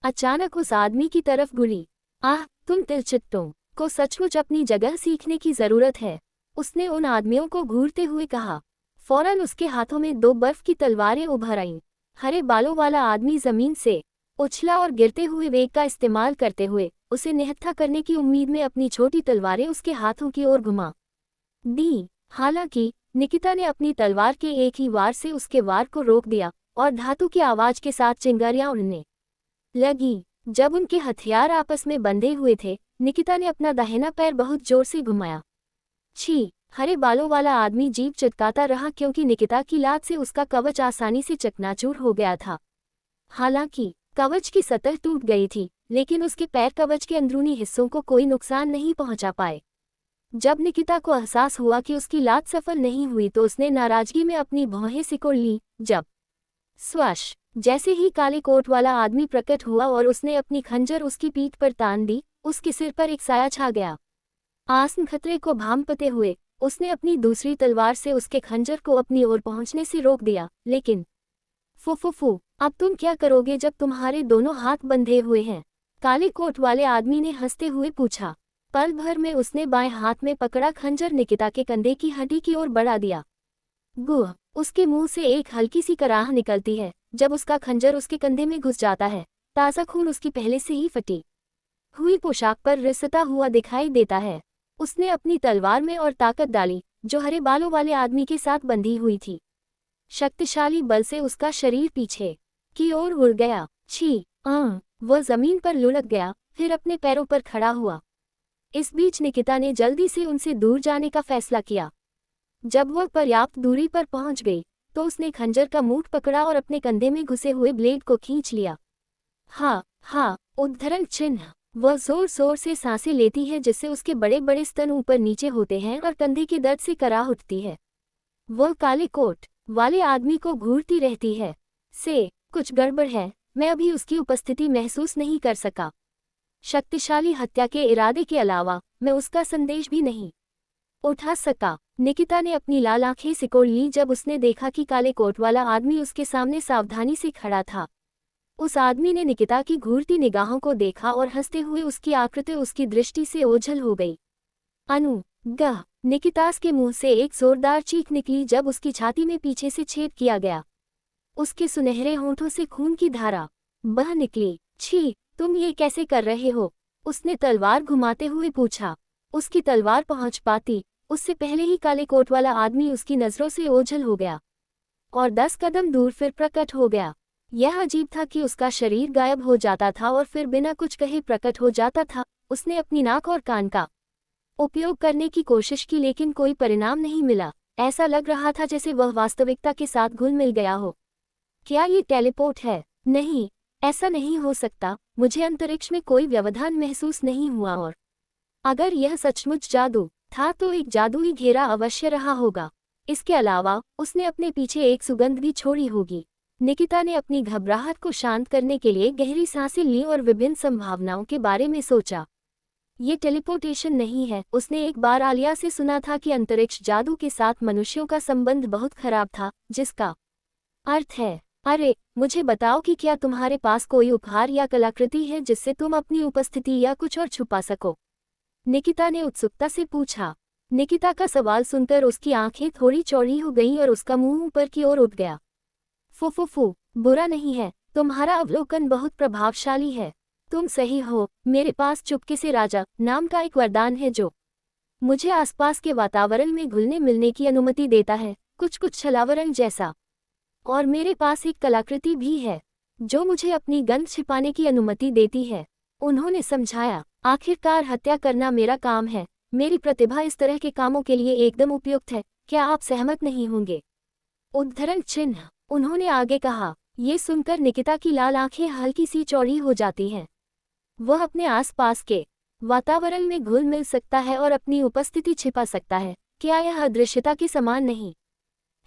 अचानक उस आदमी की तरफ गुली। आह, तुम तिलचिट्टों को सचमुच अपनी जगह सीखने की जरूरत है, उसने उन आदमियों को घूरते हुए कहा। फौरन उसके हाथों में 2 बर्फ की तलवारें उभर आईं। हरे बालों वाला आदमी जमीन से उछला और गिरते हुए वेग का इस्तेमाल करते हुए उसे निहत्था करने की उम्मीद में अपनी छोटी तलवारें उसके हाथों की ओर घुमा दी। हालांकि निकिता ने अपनी तलवार के एक ही वार से उसके वार को रोक दिया और धातु की आवाज के साथ चिंगारियां उड़ने लगी। जब उनके हथियार आपस में बंधे हुए थे, निकिता ने अपना दाहिना पैर बहुत जोर से घुमाया। छी, हरे बालों वाला आदमी जीभ चिटकाता रहा क्योंकि निकिता की लात से उसका कवच आसानी से चकनाचूर हो गया था। हालांकि कवच की सतह टूट गई थी, लेकिन उसके पैर कवच के अंदरूनी हिस्सों को कोई नुकसान नहीं पहुंचा पाए। जब निकिता को एहसास हुआ कि उसकी लात सफल नहीं हुई तो उसने नाराजगी में अपनी भौहें सिकोड़ ली। जब स्वश, जैसे ही काले कोट वाला आदमी प्रकट हुआ और उसने अपनी खंजर उसकी पीठ पर तान दी, उसके सिर पर एक साया छा गया। आसन खतरे को भांपते हुए उसने अपनी दूसरी तलवार से उसके खंजर को अपनी ओर पहुंचने से रोक दिया। लेकिन फुफुफू, अब तुम क्या करोगे जब तुम्हारे दोनों हाथ बंधे हुए हैं? काले कोट वाले आदमी ने हंसते हुए पूछा। पल भर में उसने बाएं हाथ में पकड़ा खंजर निकिता के कंधे की हड्डी की ओर बढ़ा दिया। गुह, उसके मुंह से एक हल्की सी कराह निकलती है जब उसका खंजर उसके कंधे में घुस जाता है। ताज़ा खून उसकी पहले से ही फटी हुई पोशाक पर रिसता हुआ दिखाई देता है। उसने अपनी तलवार में और ताकत डाली, जो हरे बालों वाले आदमी के साथ बंधी हुई थी। शक्तिशाली बल से उसका शरीर पीछे की ओर उड़ गया। छी, वह जमीन पर लुढ़क गया, फिर अपने पैरों पर खड़ा हुआ। इस बीच निकिता ने जल्दी से उनसे दूर जाने का फैसला किया। जब वह पर्याप्त दूरी पर पहुंच गई तो उसने खंजर का मूठ पकड़ा और अपने कंधे में घुसे हुए ब्लेड को खींच लिया। हाँ, उद्धरण चिन्ह। वह जोर जोर से सांसें लेती है जिससे उसके बड़े बड़े स्तन ऊपर नीचे होते हैं और कंधे के दर्द से कराह उठती है। वह काले कोट वाले आदमी को घूरती रहती है। कुछ गड़बड़ है, मैं अभी उसकी उपस्थिति महसूस नहीं कर सका। शक्तिशाली हत्या के इरादे के अलावा मैं उसका संदेश भी नहीं उठा सका। निकिता ने अपनी लाल आंखें सिकोड़ ली जब उसने देखा कि काले कोट वाला आदमी उसके सामने सावधानी से खड़ा था। उस आदमी ने निकिता की घूरती निगाहों को देखा और हंसते हुए उसकी आकृति उसकी दृष्टि से ओझल हो गई। अनुगह, निकितास के मुंह से एक जोरदार चीख निकली जब उसकी छाती में पीछे से छेद किया गया। उसके सुनहरे होंठों से खून की धारा बह निकली। छी, तुम ये कैसे कर रहे हो? उसने तलवार घुमाते हुए पूछा। उसकी तलवार पहुंच पाती उससे पहले ही काले कोट वाला आदमी उसकी नजरों से ओझल हो गया और 10 कदम दूर फिर प्रकट हो गया। यह अजीब था कि उसका शरीर गायब हो जाता था और फिर बिना कुछ कहे प्रकट हो जाता था। उसने अपनी नाक और कान का उपयोग करने की कोशिश की लेकिन कोई परिणाम नहीं मिला। ऐसा लग रहा था जैसे वह वास्तविकता के साथ घुल मिल गया हो। क्या ये टेलीपोर्ट है? नहीं, ऐसा नहीं हो सकता। मुझे अंतरिक्ष में कोई व्यवधान महसूस नहीं हुआ और अगर यह सचमुच जादू था तो एक जादुई घेरा अवश्य रहा होगा। इसके अलावा उसने अपने पीछे एक सुगंध भी छोड़ी होगी। निकिता ने अपनी घबराहट को शांत करने के लिए गहरी सांसें लीं और विभिन्न संभावनाओं के बारे में सोचा। ये टेलीपोर्टेशन नहीं है। उसने एक बार आलिया से सुना था कि अंतरिक्ष जादू के साथ मनुष्यों का संबंध बहुत खराब था, जिसका अर्थ है, अरे मुझे बताओ कि क्या तुम्हारे पास कोई उपहार या कलाकृति है जिससे तुम अपनी उपस्थिति या कुछ और छुपा सको? निकिता ने उत्सुकता से पूछा। निकिता का सवाल सुनकर उसकी आंखें थोड़ी चौड़ी हो गईं और उसका मुंह ऊपर की ओर उठ गया। फुफुफु, बुरा नहीं है, तुम्हारा अवलोकन बहुत प्रभावशाली है। तुम सही हो। मेरे पास चुपके से राजा नाम का एक वरदान है जो मुझे आसपास के वातावरण में घुलने मिलने की अनुमति देता है, कुछ छलावरण जैसा। और मेरे पास एक कलाकृति भी है जो मुझे अपनी गंध छिपाने की अनुमति देती है। उन्होंने समझाया। आखिरकार हत्या करना मेरा काम है। मेरी प्रतिभा इस तरह के कामों के लिए एकदम उपयुक्त है। क्या आप सहमत नहीं होंगे? उद्धरण चिन्ह। उन्होंने आगे कहा। ये सुनकर निकिता की लाल आंखें हल्की सी चौड़ी हो जाती हैं। वह अपने आसपास के वातावरण में घुल मिल सकता है और अपनी उपस्थिति छिपा सकता है। क्या यह अदृश्यता के समान नहीं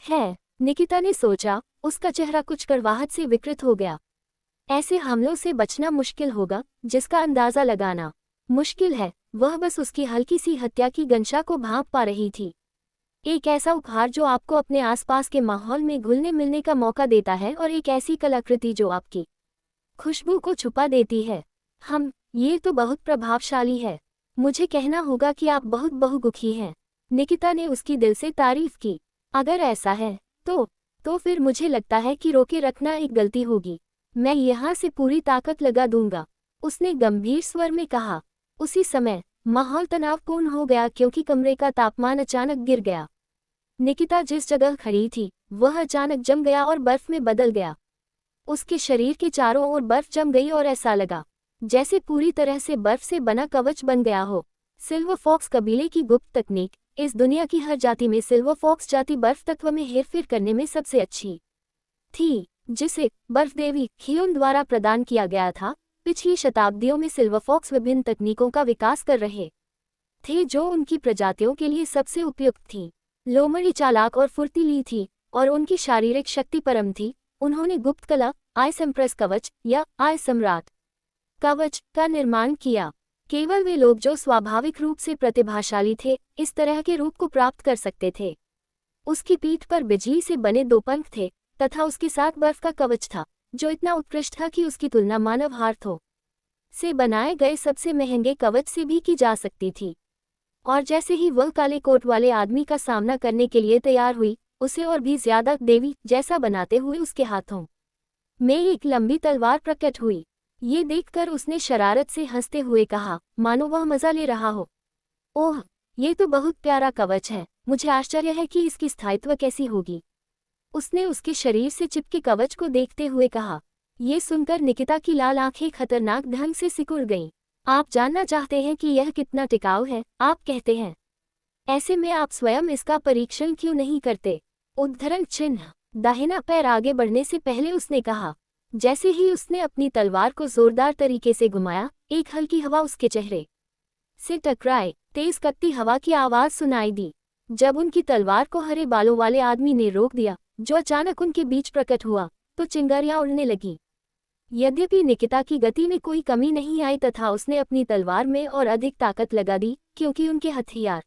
है? निकिता ने सोचा। उसका चेहरा कुछ कड़वाहट से विकृत हो गया। ऐसे हमलों से बचना मुश्किल होगा, जिसका अंदाजा लगाना मुश्किल है। वह बस उसकी हल्की सी हत्या की गंशा को भांप पा रही थी। एक ऐसा उपहार जो आपको अपने आसपास के माहौल में घुलने मिलने का मौका देता है और एक ऐसी कलाकृति जो आपकी खुशबू को छुपा देती है। ये तो बहुत प्रभावशाली है। मुझे कहना होगा कि आप बहुत बहुमुखी हैं। निकिता ने उसकी दिल से तारीफ की। अगर ऐसा है तो फिर मुझे लगता है कि रोके रखना एक गलती होगी। मैं यहाँ से पूरी ताकत लगा दूंगा, उसने गंभीर स्वर में कहा। उसी समय माहौल तनावपूर्ण हो गया क्योंकि कमरे का तापमान अचानक गिर गया। निकिता जिस जगह खड़ी थी वह अचानक जम गया और बर्फ में बदल गया। उसके शरीर के चारों ओर बर्फ जम गई और ऐसा लगा जैसे पूरी तरह से बर्फ से बना कवच बन गया हो। सिल्वर फॉक्स कबीले की गुप्त तकनीक। इस दुनिया की हर जाति में सिल्वर फॉक्स जाति बर्फ तत्व में हेरफेर करने में सबसे अच्छी थी, जिसे बर्फ देवी खियोन द्वारा प्रदान किया गया था। पिछली शताब्दियों में सिल्वर फॉक्स विभिन्न तकनीकों का विकास कर रहे थे जो उनकी प्रजातियों के लिए सबसे उपयुक्त थीं। लोमड़ी चालाक और फुर्तीली थी और उनकी शारीरिक शक्ति परम थी। उन्होंने गुप्त कला आइस एम्प्रेस कवच या आइस सम्राट कवच का निर्माण किया। केवल वे लोग जो स्वाभाविक रूप से प्रतिभाशाली थे इस तरह के रूप को प्राप्त कर सकते थे। उसकी पीठ पर बिजली से बने 2 पंख थे तथा उसके साथ बर्फ का कवच था जो इतना उत्कृष्ट था कि उसकी तुलना मानव हाथों से बनाए गए सबसे महंगे कवच से भी की जा सकती थी। और जैसे ही वह काले कोट वाले आदमी का सामना करने के लिए तैयार हुई, उसे और भी ज्यादा देवी जैसा बनाते हुए उसके हाथों में एक लंबी तलवार प्रकट हुई। ये देखकर उसने शरारत से हंसते हुए कहा, मानो वह मजा ले रहा हो। ओह, ये तो बहुत प्यारा कवच है। मुझे आश्चर्य है कि इसकी स्थायित्व कैसी होगी। उसने उसके शरीर से चिपके कवच को देखते हुए कहा। ये सुनकर निकिता की लाल आंखें खतरनाक ढंग से सिकुड़ गईं। आप जानना चाहते हैं कि यह कितना टिकाऊ है, आप कहते हैं। ऐसे में आप स्वयं इसका परीक्षण क्यों नहीं करते? उद्धरण चिन्ह। दाहिना पैर आगे बढ़ने से पहले उसने कहा। जैसे ही उसने अपनी तलवार को जोरदार तरीके से घुमाया, एक हल्की हवा उसके चेहरे से टकराए। तेज कत्ती हवा की आवाज सुनाई दी। जब उनकी तलवार को हरे बालों वाले आदमी ने रोक दिया, जो अचानक उनके बीच प्रकट हुआ, तो चिंगारियां उड़ने लगी। यद्यपि निकिता की गति में कोई कमी नहीं आई तथा उसने अपनी तलवार में और अधिक ताकत लगा दी क्योंकि उनके हथियार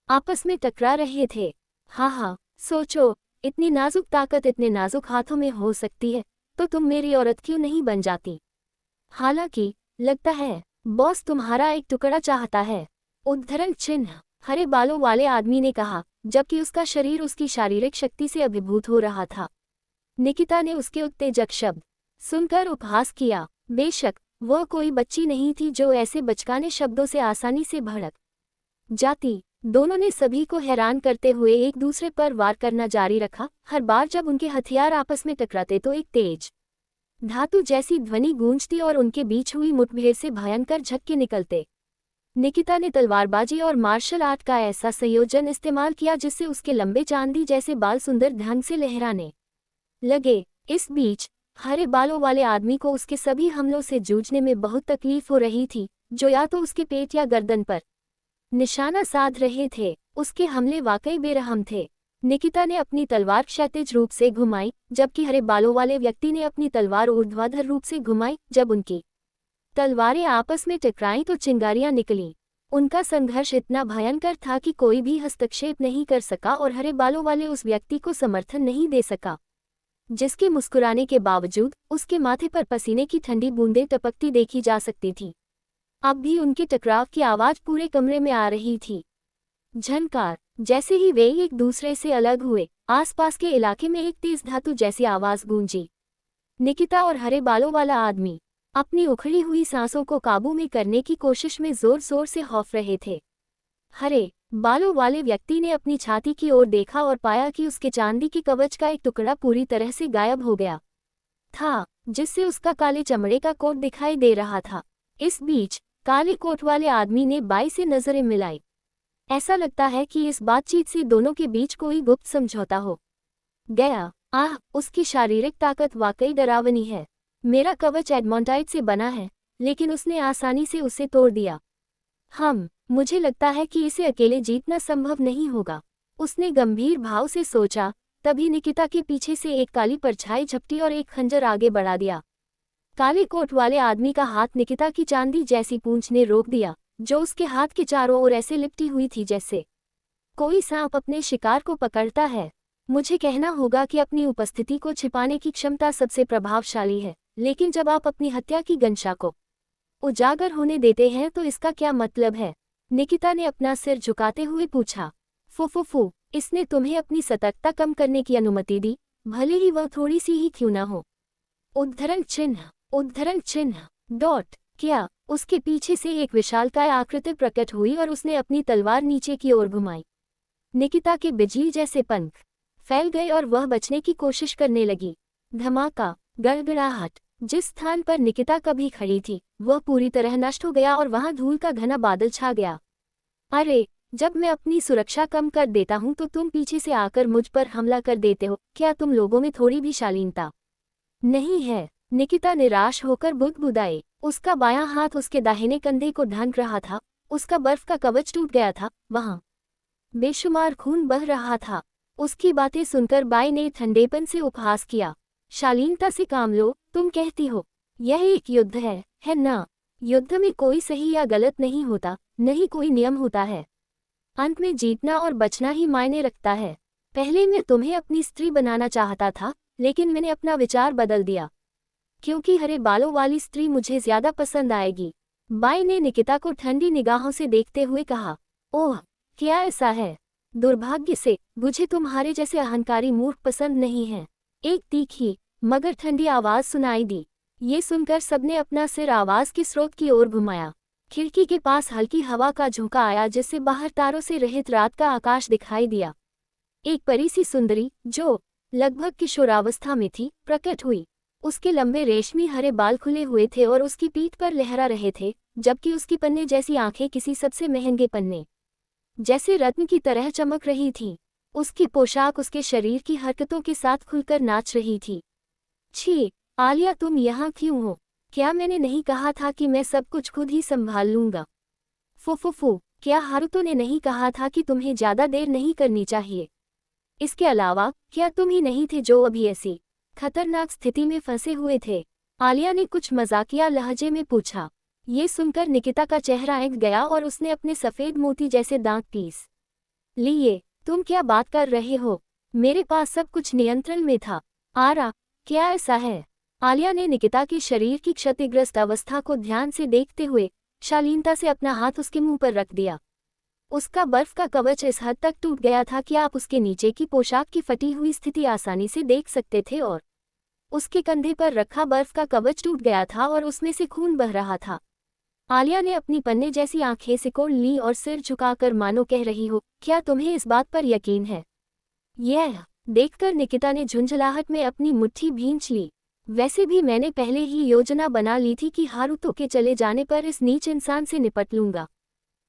आपस में टकरा रहे थे। हाँ, सोचो, इतनी नाजुक ताकत इतने नाजुक हाथों में हो सकती है तो तुम मेरी औरत क्यों नहीं बन जाती? हालांकि लगता है बॉस तुम्हारा एक टुकड़ा चाहता है। उद्धरण चिन्ह। हरे बालों वाले आदमी ने कहा, जबकि उसका शरीर उसकी शारीरिक शक्ति से अभिभूत हो रहा था। निकिता ने उसके उत्तेजक शब्द सुनकर उपहास किया। बेशक, वह कोई बच्ची नहीं थी जो ऐसे बचकाने शब्दों से आसानी से भड़क जाती। दोनों ने सभी को हैरान करते हुए एक दूसरे पर वार करना जारी रखा। हर बार जब उनके हथियार आपस में टकराते तो एक तेज धातु जैसी ध्वनि गूंजती और उनके बीच हुई मुठभेड़ से भयंकर झटके निकलते। निकिता ने तलवारबाजी और मार्शल आर्ट का ऐसा संयोजन इस्तेमाल किया जिससे उसके लंबे चांदी जैसे बाल सुंदर ढंग से लहराने लगे। इस बीच हरे बालों वाले आदमी को उसके सभी हमलों से जूझने में बहुत तकलीफ हो रही थी, जो या तो उसके पेट या गर्दन पर निशाना साध रहे थे। उसके हमले वाकई बेरहम थे। निकिता ने अपनी तलवार क्षैतिज रूप से घुमाई, जबकि हरे बालों वाले व्यक्ति ने अपनी तलवार ऊर्ध्वाधर रूप से घुमाई। जब उनकी तलवारें आपस में टकराईं तो चिंगारियां निकलीं। उनका संघर्ष इतना भयंकर था कि कोई भी हस्तक्षेप नहीं कर सका और हरे बालों वाले उस व्यक्ति को समर्थन नहीं दे सका, जिसके मुस्कुराने के बावजूद उसके माथे पर पसीने की ठंडी बूंदें टपकती देखी जा सकती थी। अब भी उनके टकराव की आवाज पूरे कमरे में आ रही थी। झनकार। जैसे ही वे एक दूसरे से अलग हुए, आसपास के इलाके में एक तेज धातु जैसी आवाज गूंजी। निकिता और हरे बालों वाला आदमी अपनी उखड़ी हुई सांसों को काबू में करने की कोशिश में जोर जोर से हौफ रहे थे। हरे बालों वाले व्यक्ति ने अपनी छाती की ओर देखा और पाया कि उसके चांदी के कवच का एक टुकड़ा पूरी तरह से गायब हो गया था, जिससे उसका काले चमड़े का कोट दिखाई दे रहा था। इस बीच काले कोट वाले आदमी ने बाई से नजरें मिलाई। ऐसा लगता है कि इस बातचीत से दोनों के बीच कोई गुप्त समझौता हो गया। आह, उसकी शारीरिक ताकत वाकई डरावनी है। मेरा कवच एडमोंटाइट से बना है, लेकिन उसने आसानी से उसे तोड़ दिया। मुझे लगता है कि इसे अकेले जीतना संभव नहीं होगा, उसने गंभीर भाव से सोचा। तभी निकिता के पीछे से एक काली परछाई झपटी और एक खंजर आगे बढ़ा दिया। काले कोट वाले आदमी का हाथ निकिता की चांदी जैसी पूंछ ने रोक दिया, जो उसके हाथ के चारों ओर ऐसे लिपटी हुई थी जैसे कोई सांप अपने शिकार को पकड़ता है। मुझे कहना होगा कि अपनी उपस्थिति को छिपाने की क्षमता सबसे प्रभावशाली है, लेकिन जब आप अपनी हत्या की गंशा को उजागर होने देते हैं तो इसका क्या मतलब है? निकिता ने अपना सिर झुकाते हुए पूछा। फुफुफु, इसने तुम्हें अपनी सतर्कता कम करने की अनुमति दी, भले ही वह थोड़ी सी ही क्यों न हो। उद्धरण चिन्ह डॉट। क्या? उसके पीछे से एक विशालकाय आकृति प्रकट हुई और उसने अपनी तलवार नीचे की ओर घुमाई। निकिता के बिजली जैसे पंख फैल गए और वह बचने की कोशिश करने लगी। धमाका, गड़गड़ाहट। जिस स्थान पर निकिता कभी खड़ी थी वह पूरी तरह नष्ट हो गया और वहां धूल का घना बादल छा गया। अरे, जब मैं अपनी सुरक्षा कम कर देता हूं तो तुम पीछे से आकर मुझ पर हमला कर देते हो। क्या तुम लोगों में थोड़ी भी शालीनता नहीं है? निकिता निराश होकर बुदबुदाई। उसका बायां हाथ उसके दाहिने कंधे को ढांक रहा था। उसका बर्फ का कवच टूट गया था, वहां बेशुमार खून बह रहा था। उसकी बातें सुनकर बाई ने ठंडेपन से उपहास किया। शालीनता से काम लो, तुम कहती हो। यह एक युद्ध है ना? युद्ध में कोई सही या गलत नहीं होता, नहीं कोई नियम होता है। अंत में जीतना और बचना ही मायने रखता है। पहले मैं तुम्हें अपनी स्त्री बनाना चाहता था, लेकिन मैंने अपना विचार बदल दिया, क्योंकि हरे बालों वाली स्त्री मुझे ज्यादा पसंद आएगी। बाई ने निकिता को ठंडी निगाहों से देखते हुए कहा। ओह, क्या ऐसा है? दुर्भाग्य से मुझे तुम्हारे जैसे अहंकारी मूर्ख पसंद नहीं है। एक तीखी मगर ठंडी आवाज सुनाई दी। ये सुनकर सबने अपना सिर आवाज के स्रोत की ओर घुमाया। खिड़की के पास हल्की हवा का झोंका आया, जिससे बाहर तारों से रहित रात का आकाश दिखाई दिया। एक परी सी सुंदरी, जो लगभग किशोरावस्था में थी, प्रकट हुई। उसके लंबे रेशमी हरे बाल खुले हुए थे और उसकी पीठ पर लहरा रहे थे, जबकि उसकी पन्ने जैसी आंखें किसी सबसे महंगे पन्ने जैसे रत्न की तरह चमक रही थीं। उसकी पोशाक उसके शरीर की हरकतों के साथ खुलकर नाच रही थी। छी, आलिया, तुम यहाँ क्यों हो? क्या मैंने नहीं कहा था कि मैं सब कुछ खुद ही संभाल लूंगा? फुफुफु, क्या हारुतो ने नहीं कहा था कि तुम्हें ज्यादा देर नहीं करनी चाहिए? इसके अलावा क्या तुम ही नहीं थे जो अभी ऐसी खतरनाक स्थिति में फंसे हुए थे? आलिया ने कुछ मजाकिया लहजे में पूछा। ये सुनकर निकिता का चेहरा ऐंठ गया और उसने अपने सफेद मोती जैसे दांत पीस लिए। तुम क्या बात कर रहे हो? मेरे पास सब कुछ नियंत्रण में था। आरा, क्या ऐसा है? आलिया ने निकिता के शरीर की क्षतिग्रस्त अवस्था को ध्यान से देखते हुए शालीनता से अपना हाथ उसके मुंह पर रख दिया। उसका बर्फ का कवच इस हद तक टूट गया था कि आप उसके नीचे की पोशाक की फटी हुई स्थिति आसानी से देख सकते थे और उसके कंधे पर रखा बर्फ का कवच टूट गया था और उसमें से खून बह रहा था। आलिया ने अपनी पन्ने जैसी आंखें सिकोड़ ली और सिर झुकाकर मानो कह रही हो, क्या तुम्हें इस बात पर यकीन है? यह देखकर निकिता ने झुंझलाहट में अपनी मुट्ठी भींच ली। वैसे भी मैंने पहले ही योजना बना ली थी कि हारुतो के चले जाने पर इस नीच इंसान से निपट लूंगा।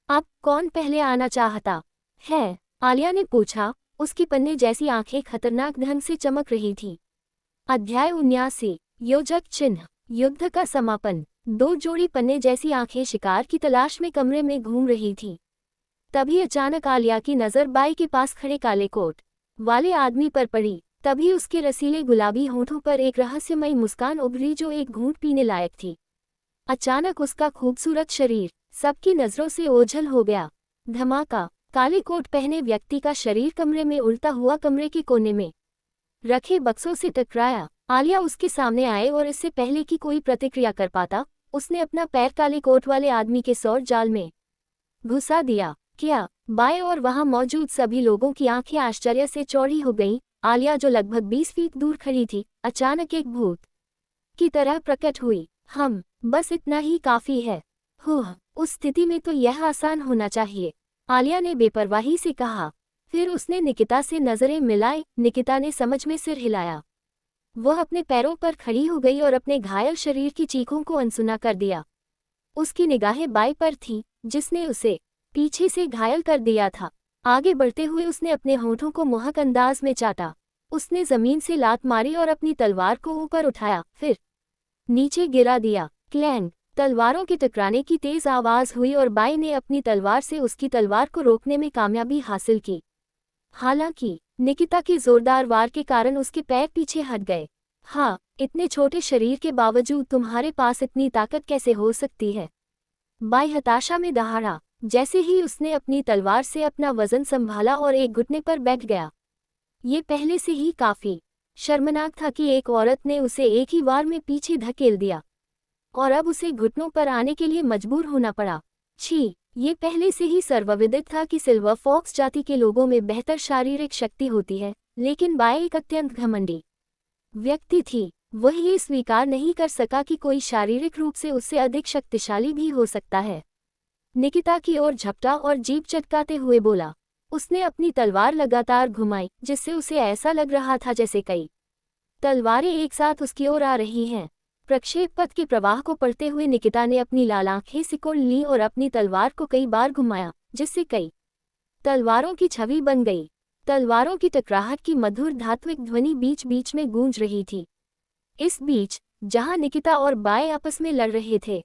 अब कौन पहले आना चाहता है? आलिया ने पूछा। उसकी पन्ने जैसी आंखें खतरनाक ढंग से चमक रही थीं। अध्याय 79 योजक चिन्ह युद्ध का समापन। दो जोड़ी पन्ने जैसी आंखें शिकार की तलाश में कमरे में घूम रही थीं। तभी अचानक आलिया की नज़र बाई के पास खड़े काले कोट वाले आदमी पर पड़ी। तभी उसके रसीले गुलाबी होठों पर एक रहस्यमयी मुस्कान उभरी जो एक घूंट पीने लायक थी। अचानक उसका खूबसूरत शरीर सबकी नज़रों से ओझल हो गया। धमाका! काले कोट पहने व्यक्ति का शरीर कमरे में उड़ता हुआ कमरे के कोने में रखे बक्सों से टकराया। आलिया उसके सामने आए और इससे पहले कि कोई प्रतिक्रिया कर पाता, उसने अपना पैर काले कोट वाले आदमी के सौर जाल में घुसा दिया। क्या? बाएं और वहां मौजूद सभी लोगों की आंखें आश्चर्य से चौड़ी हो गईं। आलिया जो लगभग 20 फीट दूर खड़ी थी, अचानक एक भूत की तरह प्रकट हुई। बस इतना ही काफी है। उस स्थिति में तो यह आसान होना चाहिए, आलिया ने बेपरवाही से कहा। फिर उसने निकिता से नजरें मिलाई। निकिता ने समझ में सिर हिलाया। वह अपने पैरों पर खड़ी हो गई और अपने घायल शरीर की चीखों को अनसुना कर दिया। उसकी निगाहें बाई पर थीं, जिसने उसे पीछे से घायल कर दिया था। आगे बढ़ते हुए उसने अपने होठों को मोहक अंदाज में चाटा। उसने जमीन से लात मारी और अपनी तलवार को ऊपर उठाया, फिर नीचे गिरा दिया। क्लैंग! तलवारों के टकराने की तेज आवाज हुई और बाई ने अपनी तलवार से उसकी तलवार को रोकने में कामयाबी हासिल की। हालांकि निकिता के जोरदार वार के कारण उसके पैर पीछे हट गए। हाँ, इतने छोटे शरीर के बावजूद तुम्हारे पास इतनी ताकत कैसे हो सकती है? बाई हताशा में दहाड़ा। जैसे ही उसने अपनी तलवार से अपना वजन संभाला और एक घुटने पर बैठ गया। ये पहले से ही काफी शर्मनाक था कि एक औरत ने उसे एक ही वार में पीछे धकेल दिया और अब उसे घुटनों पर आने के लिए मजबूर होना पड़ा। छी! ये पहले से ही सर्वविदित था कि सिल्वर फॉक्स जाति के लोगों में बेहतर शारीरिक शक्ति होती है, लेकिन बाई एक अत्यंत घमंडी व्यक्ति थी। वह ये स्वीकार नहीं कर सका कि कोई शारीरिक रूप से उससे अधिक शक्तिशाली भी हो सकता है। निकिता की ओर झपटा और जीभ चटकाते हुए बोला। उसने अपनी तलवार लगातार घुमाई, जिससे उसे ऐसा लग रहा था जैसे कई तलवारें एक साथ उसकी ओर आ रही हैं। प्रक्षेप पथ के प्रवाह को पढ़ते हुए निकिता ने अपनी लाल आंखें सिकोड़ लीं और अपनी तलवार को कई बार घुमाया, जिससे कई तलवारों की छवि बन गई। तलवारों की टकराहट की मधुर धात्विक ध्वनि बीच बीच में गूंज रही थी। इस बीच, जहां निकिता और बाई आपस में लड़ रहे थे,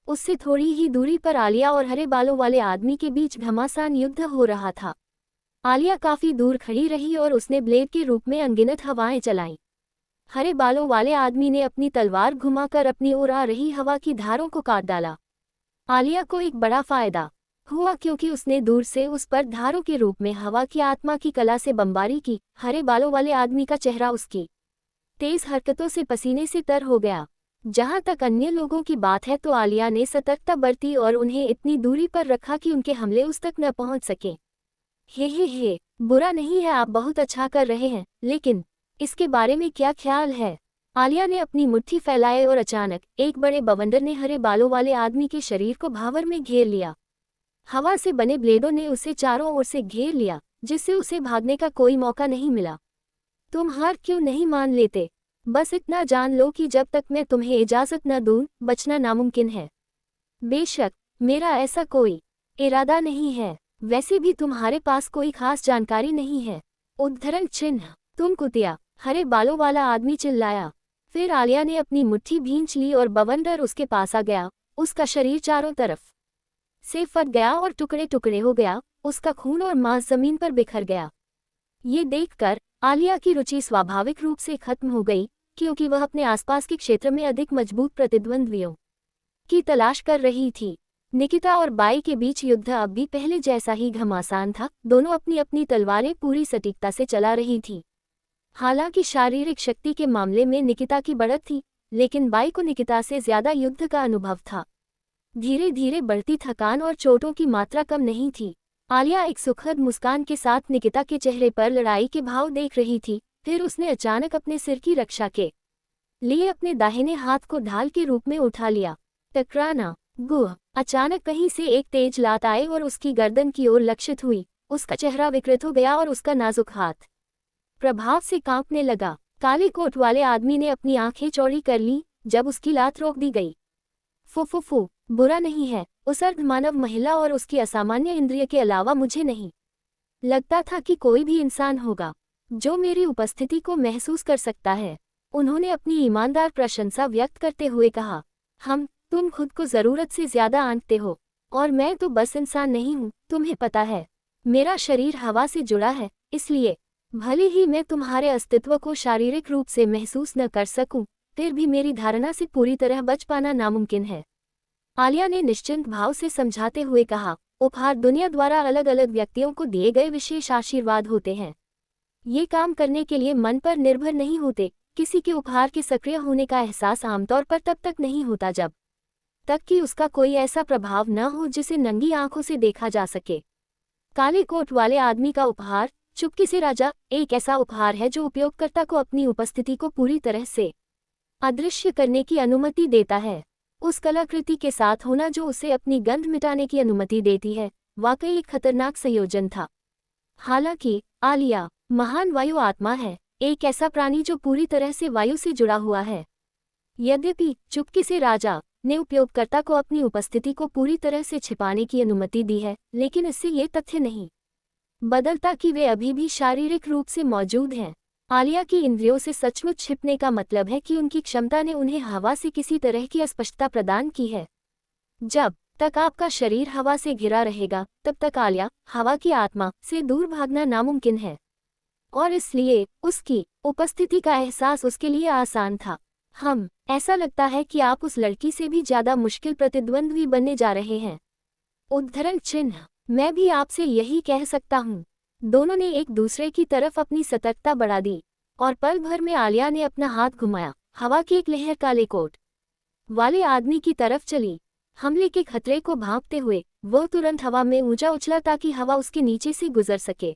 उससे थोड़ी ही दूरी पर आलिया और हरे बालों वाले आदमी के बीच घमासान युद्ध हो रहा था। आलिया काफी दूर खड़ी रही और उसने ब्लेड के रूप में अनगिनत हवाएं चलाईं। हरे बालों वाले आदमी ने अपनी तलवार घुमाकर अपनी ओर आ रही हवा की धारों को काट डाला। आलिया को एक बड़ा फायदा हुआ क्योंकि उसने दूर से उस पर धारों के रूप में हवा की आत्मा की कला से बमबारी की। हरे बालों वाले आदमी का चेहरा उसकी तेज हरकतों से पसीने से तर हो गया। जहां तक अन्य लोगों की बात है तो आलिया ने सतर्कता बरती और उन्हें इतनी दूरी पर रखा कि उनके हमले उस तक न पहुंच सके। हे, बुरा नहीं है, आप बहुत अच्छा कर रहे हैं, लेकिन इसके बारे में क्या ख्याल है? आलिया ने अपनी मुट्ठी फैलाए और अचानक एक बड़े बवंडर ने हरे बालों वाले आदमी के शरीर को भावर में घेर लिया। हवा से बने ब्लेडों ने उसे चारों ओर से घेर लिया, जिससे उसे भागने का कोई मौका नहीं मिला। तुम हार क्यों नहीं मान लेते? बस इतना जान लो कि जब तक मैं तुम्हें इजाजत न दूं, बचना नामुमकिन है। बेशक, मेरा ऐसा कोई इरादा नहीं है। वैसे भी तुम्हारे पास कोई खास जानकारी नहीं है। उद्धरण चिन्ह, तुम कुतिया! हरे बालों वाला आदमी चिल्लाया। फिर आलिया ने अपनी मुट्ठी भींच ली और बवंडर उसके पास आ गया। उसका शरीर चारों तरफ से फट गया और टुकड़े टुकड़े हो गया। उसका खून और मांस जमीन पर बिखर गया। ये देखकर आलिया की रुचि स्वाभाविक रूप से खत्म हो गई, क्योंकि वह अपने आसपास के क्षेत्र में अधिक मजबूत प्रतिद्वंद्वियों की तलाश कर रही थी। निकिता और बाई के बीच युद्ध अब भी पहले जैसा ही घमासान था। दोनों अपनी अपनी तलवारें पूरी सटीकता से चला रही थीं। हालांकि शारीरिक शक्ति के मामले में निकिता की बढ़त थी, लेकिन बाई को निकिता से ज्यादा युद्ध का अनुभव था। धीरे धीरे बढ़ती थकान और चोटों की मात्रा कम नहीं थी। आलिया एक सुखद मुस्कान के साथ निकिता के चेहरे पर लड़ाई के भाव देख रही थी। फिर उसने अचानक अपने सिर की रक्षा के लिए अपने दाहिने हाथ को ढाल के रूप में उठा लिया। टकराना। गुह। अचानक कहीं से एक तेज लात आई और उसकी गर्दन की ओर लक्षित हुई। उसका चेहरा विकृत हो गया और उसका नाजुक हाथ प्रभाव से कांपने लगा। काले कोट वाले आदमी ने अपनी आंखें चौड़ी कर ली जब उसकी लात रोक दी गई। फुफुफु, बुरा नहीं है। उस अर्धमानव महिला और उसकी असामान्य इंद्रिय के अलावा मुझे नहीं लगता था कि कोई भी इंसान होगा जो मेरी उपस्थिति को महसूस कर सकता है। उन्होंने अपनी ईमानदार प्रशंसा व्यक्त करते हुए कहा, तुम खुद को ज़रूरत से ज़्यादा आंकते हो और मैं तो बस इंसान नहीं हूँ। तुम्हें पता है, मेरा शरीर हवा से जुड़ा है, इसलिए भले ही मैं तुम्हारे अस्तित्व को शारीरिक रूप से महसूस न कर सकूं, फिर भी मेरी धारणा से पूरी तरह बच पाना नामुमकिन है। आलिया ने निश्चिंत भाव से समझाते हुए कहा, उपहार दुनिया द्वारा अलग अलग व्यक्तियों को दिए गए विशेष आशीर्वाद होते हैं। ये काम करने के लिए मन पर निर्भर नहीं होते। किसी के उपहार के सक्रिय होने का एहसास आमतौर पर तब तक नहीं होता जब तक कि उसका कोई ऐसा प्रभाव न हो जिसे नंगी आंखों से देखा जा सके। काले कोट वाले आदमी का उपहार, चुपके से राजा, एक ऐसा उपहार है जो उपयोगकर्ता को अपनी उपस्थिति को पूरी तरह से अदृश्य करने की अनुमति देता है। उस कलाकृति के साथ होना जो उसे अपनी गंध मिटाने की अनुमति देती है, वाकई एक खतरनाक संयोजन था। हालांकि आलिया महान वायु आत्मा है, एक ऐसा प्राणी जो पूरी तरह से वायु से जुड़ा हुआ है। यद्यपि चुपके से राजा ने उपयोगकर्ता को अपनी उपस्थिति को पूरी तरह से छिपाने की अनुमति दी है, लेकिन इससे ये तथ्य नहीं बदलता कि वे अभी भी शारीरिक रूप से मौजूद हैं। आलिया की इंद्रियों से सचमुच छिपने का मतलब है कि उनकी क्षमता ने उन्हें हवा से किसी तरह की अस्पष्टता प्रदान की है। जब तक आपका शरीर हवा से घिरा रहेगा, तब तक आलिया, हवा की आत्मा, से दूर भागना नामुमकिन है, और इसलिए उसकी उपस्थिति का एहसास उसके लिए आसान था। ऐसा लगता है कि आप उस लड़की से भी ज्यादा मुश्किल प्रतिद्वंद्वी बनने जा रहे हैं। उद्धरण चिन्ह। मैं भी आपसे यही कह सकता हूँ। दोनों ने एक दूसरे की तरफ अपनी सतर्कता बढ़ा दी, और पल भर में आलिया ने अपना हाथ घुमाया। हवा की एक लहर काले कोट वाले आदमी की तरफ चली। हमले के खतरे को भांपते हुए वो तुरंत हवा में ऊंचा उछला ताकि हवा उसके नीचे से गुजर सके।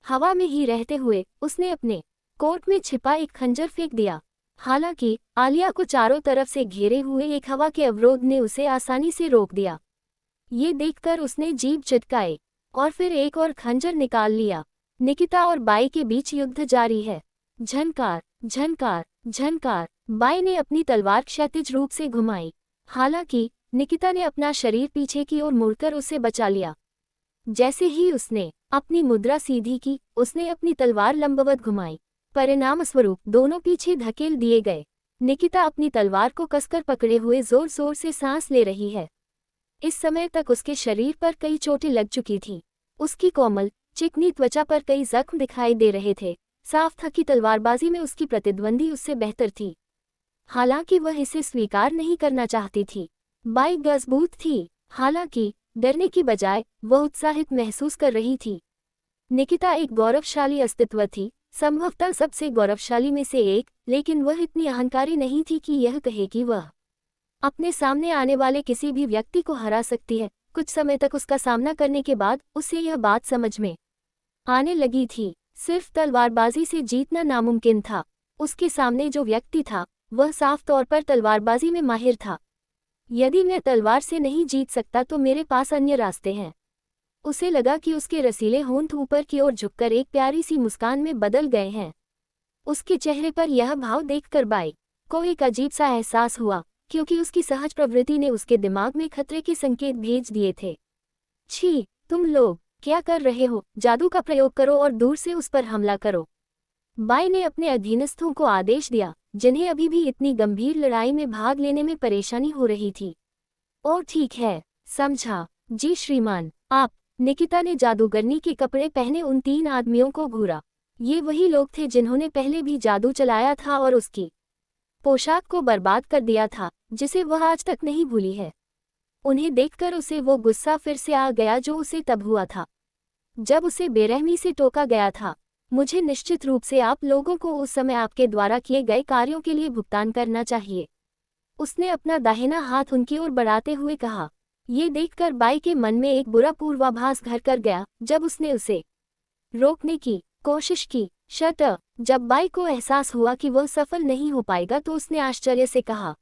हवा में ही रहते हुए उसने अपने कोट में छिपा एक खंजर फेंक दिया। हालांकि आलिया को चारों तरफ से घेरे हुए एक हवा के अवरोध ने उसे आसानी से रोक दिया। ये देखकर उसने जीभ चटकाई और फिर एक और खंजर निकाल लिया। निकिता और बाई के बीच युद्ध जारी है। झनकार, झनकार, झनकार। बाई ने अपनी तलवार क्षैतिज रूप से घुमाई। हालांकि निकिता ने अपना शरीर पीछे की ओर मुड़कर उसे बचा लिया। जैसे ही उसने अपनी मुद्रा सीधी की, उसने अपनी तलवार लंबवत घुमाई। परिणामस्वरूप दोनों पीछे धकेल दिए गए। निकिता अपनी तलवार को कसकर पकड़े हुए जोर जोर से सांस ले रही है। इस समय तक उसके शरीर पर कई चोटें लग चुकी थीं। उसकी कोमल, चिकनी त्वचा पर कई जख्म दिखाई दे रहे थे। साफ था कि तलवारबाजी में उसकी प्रतिद्वंदी उससे बेहतर थी, हालांकि वह इसे स्वीकार नहीं करना चाहती थी। बाई मजबूत थी, हालांकि डरने की बजाय वह उत्साहित महसूस कर रही थी। निकिता एक गौरवशाली अस्तित्व थी, संभवतः सबसे गौरवशाली में से एक, लेकिन वह इतनी अहंकारी नहीं थी कि यह कहे कि वह अपने सामने आने वाले किसी भी व्यक्ति को हरा सकती है। कुछ समय तक उसका सामना करने के बाद उसे यह बात समझ में आने लगी थी, सिर्फ तलवारबाजी से जीतना नामुमकिन था। उसके सामने जो व्यक्ति था वह साफ तौर पर तलवारबाजी में माहिर था। यदि मैं तलवार से नहीं जीत सकता तो मेरे पास अन्य रास्ते हैं। उसे लगा कि उसके रसीले होंठ ऊपर की ओर झुककर एक प्यारी सी मुस्कान में बदल गए हैं। उसके चेहरे पर यह भाव देखकर बाई को एक अजीब सा एहसास हुआ, क्योंकि उसकी सहज प्रवृत्ति ने उसके दिमाग में खतरे के संकेत भेज दिए थे। छी, तुम लोग क्या कर रहे हो? जादू का प्रयोग करो और दूर से उस पर हमला करो। बाई ने अपने अधीनस्थों को आदेश दिया, जिन्हें अभी भी इतनी गंभीर लड़ाई में भाग लेने में परेशानी हो रही थी। और ठीक है, समझा। जी श्रीमान, आप। निकिता ने जादूगरनी के कपड़े पहने उन 3 आदमियों को घूरा। ये वही लोग थे जिन्होंने पहले भी जादू चलाया था और उसकी पोशाक को बर्बाद कर दिया था, जिसे वह आज तक नहीं भूली है। उन्हें देखकर उसे वो गुस्सा फिर से आ गया जो उसे तब हुआ था, जब उसे बेरहमी से टोका गया था। मुझे निश्चित रूप से आप लोगों को उस समय आपके द्वारा किए गए कार्यों के लिए भुगतान करना चाहिए। उसने अपना दाहिना हाथ उनकी ओर बढ़ाते हुए कहा। ये देखकर बाई के मन में एक बुरा पूर्वाभास घर कर गया। जब उसने उसे रोकने की कोशिश की शट अप। जब बाई को एहसास हुआ कि वह सफल नहीं हो पाएगा तो उसने आश्चर्य से कहा,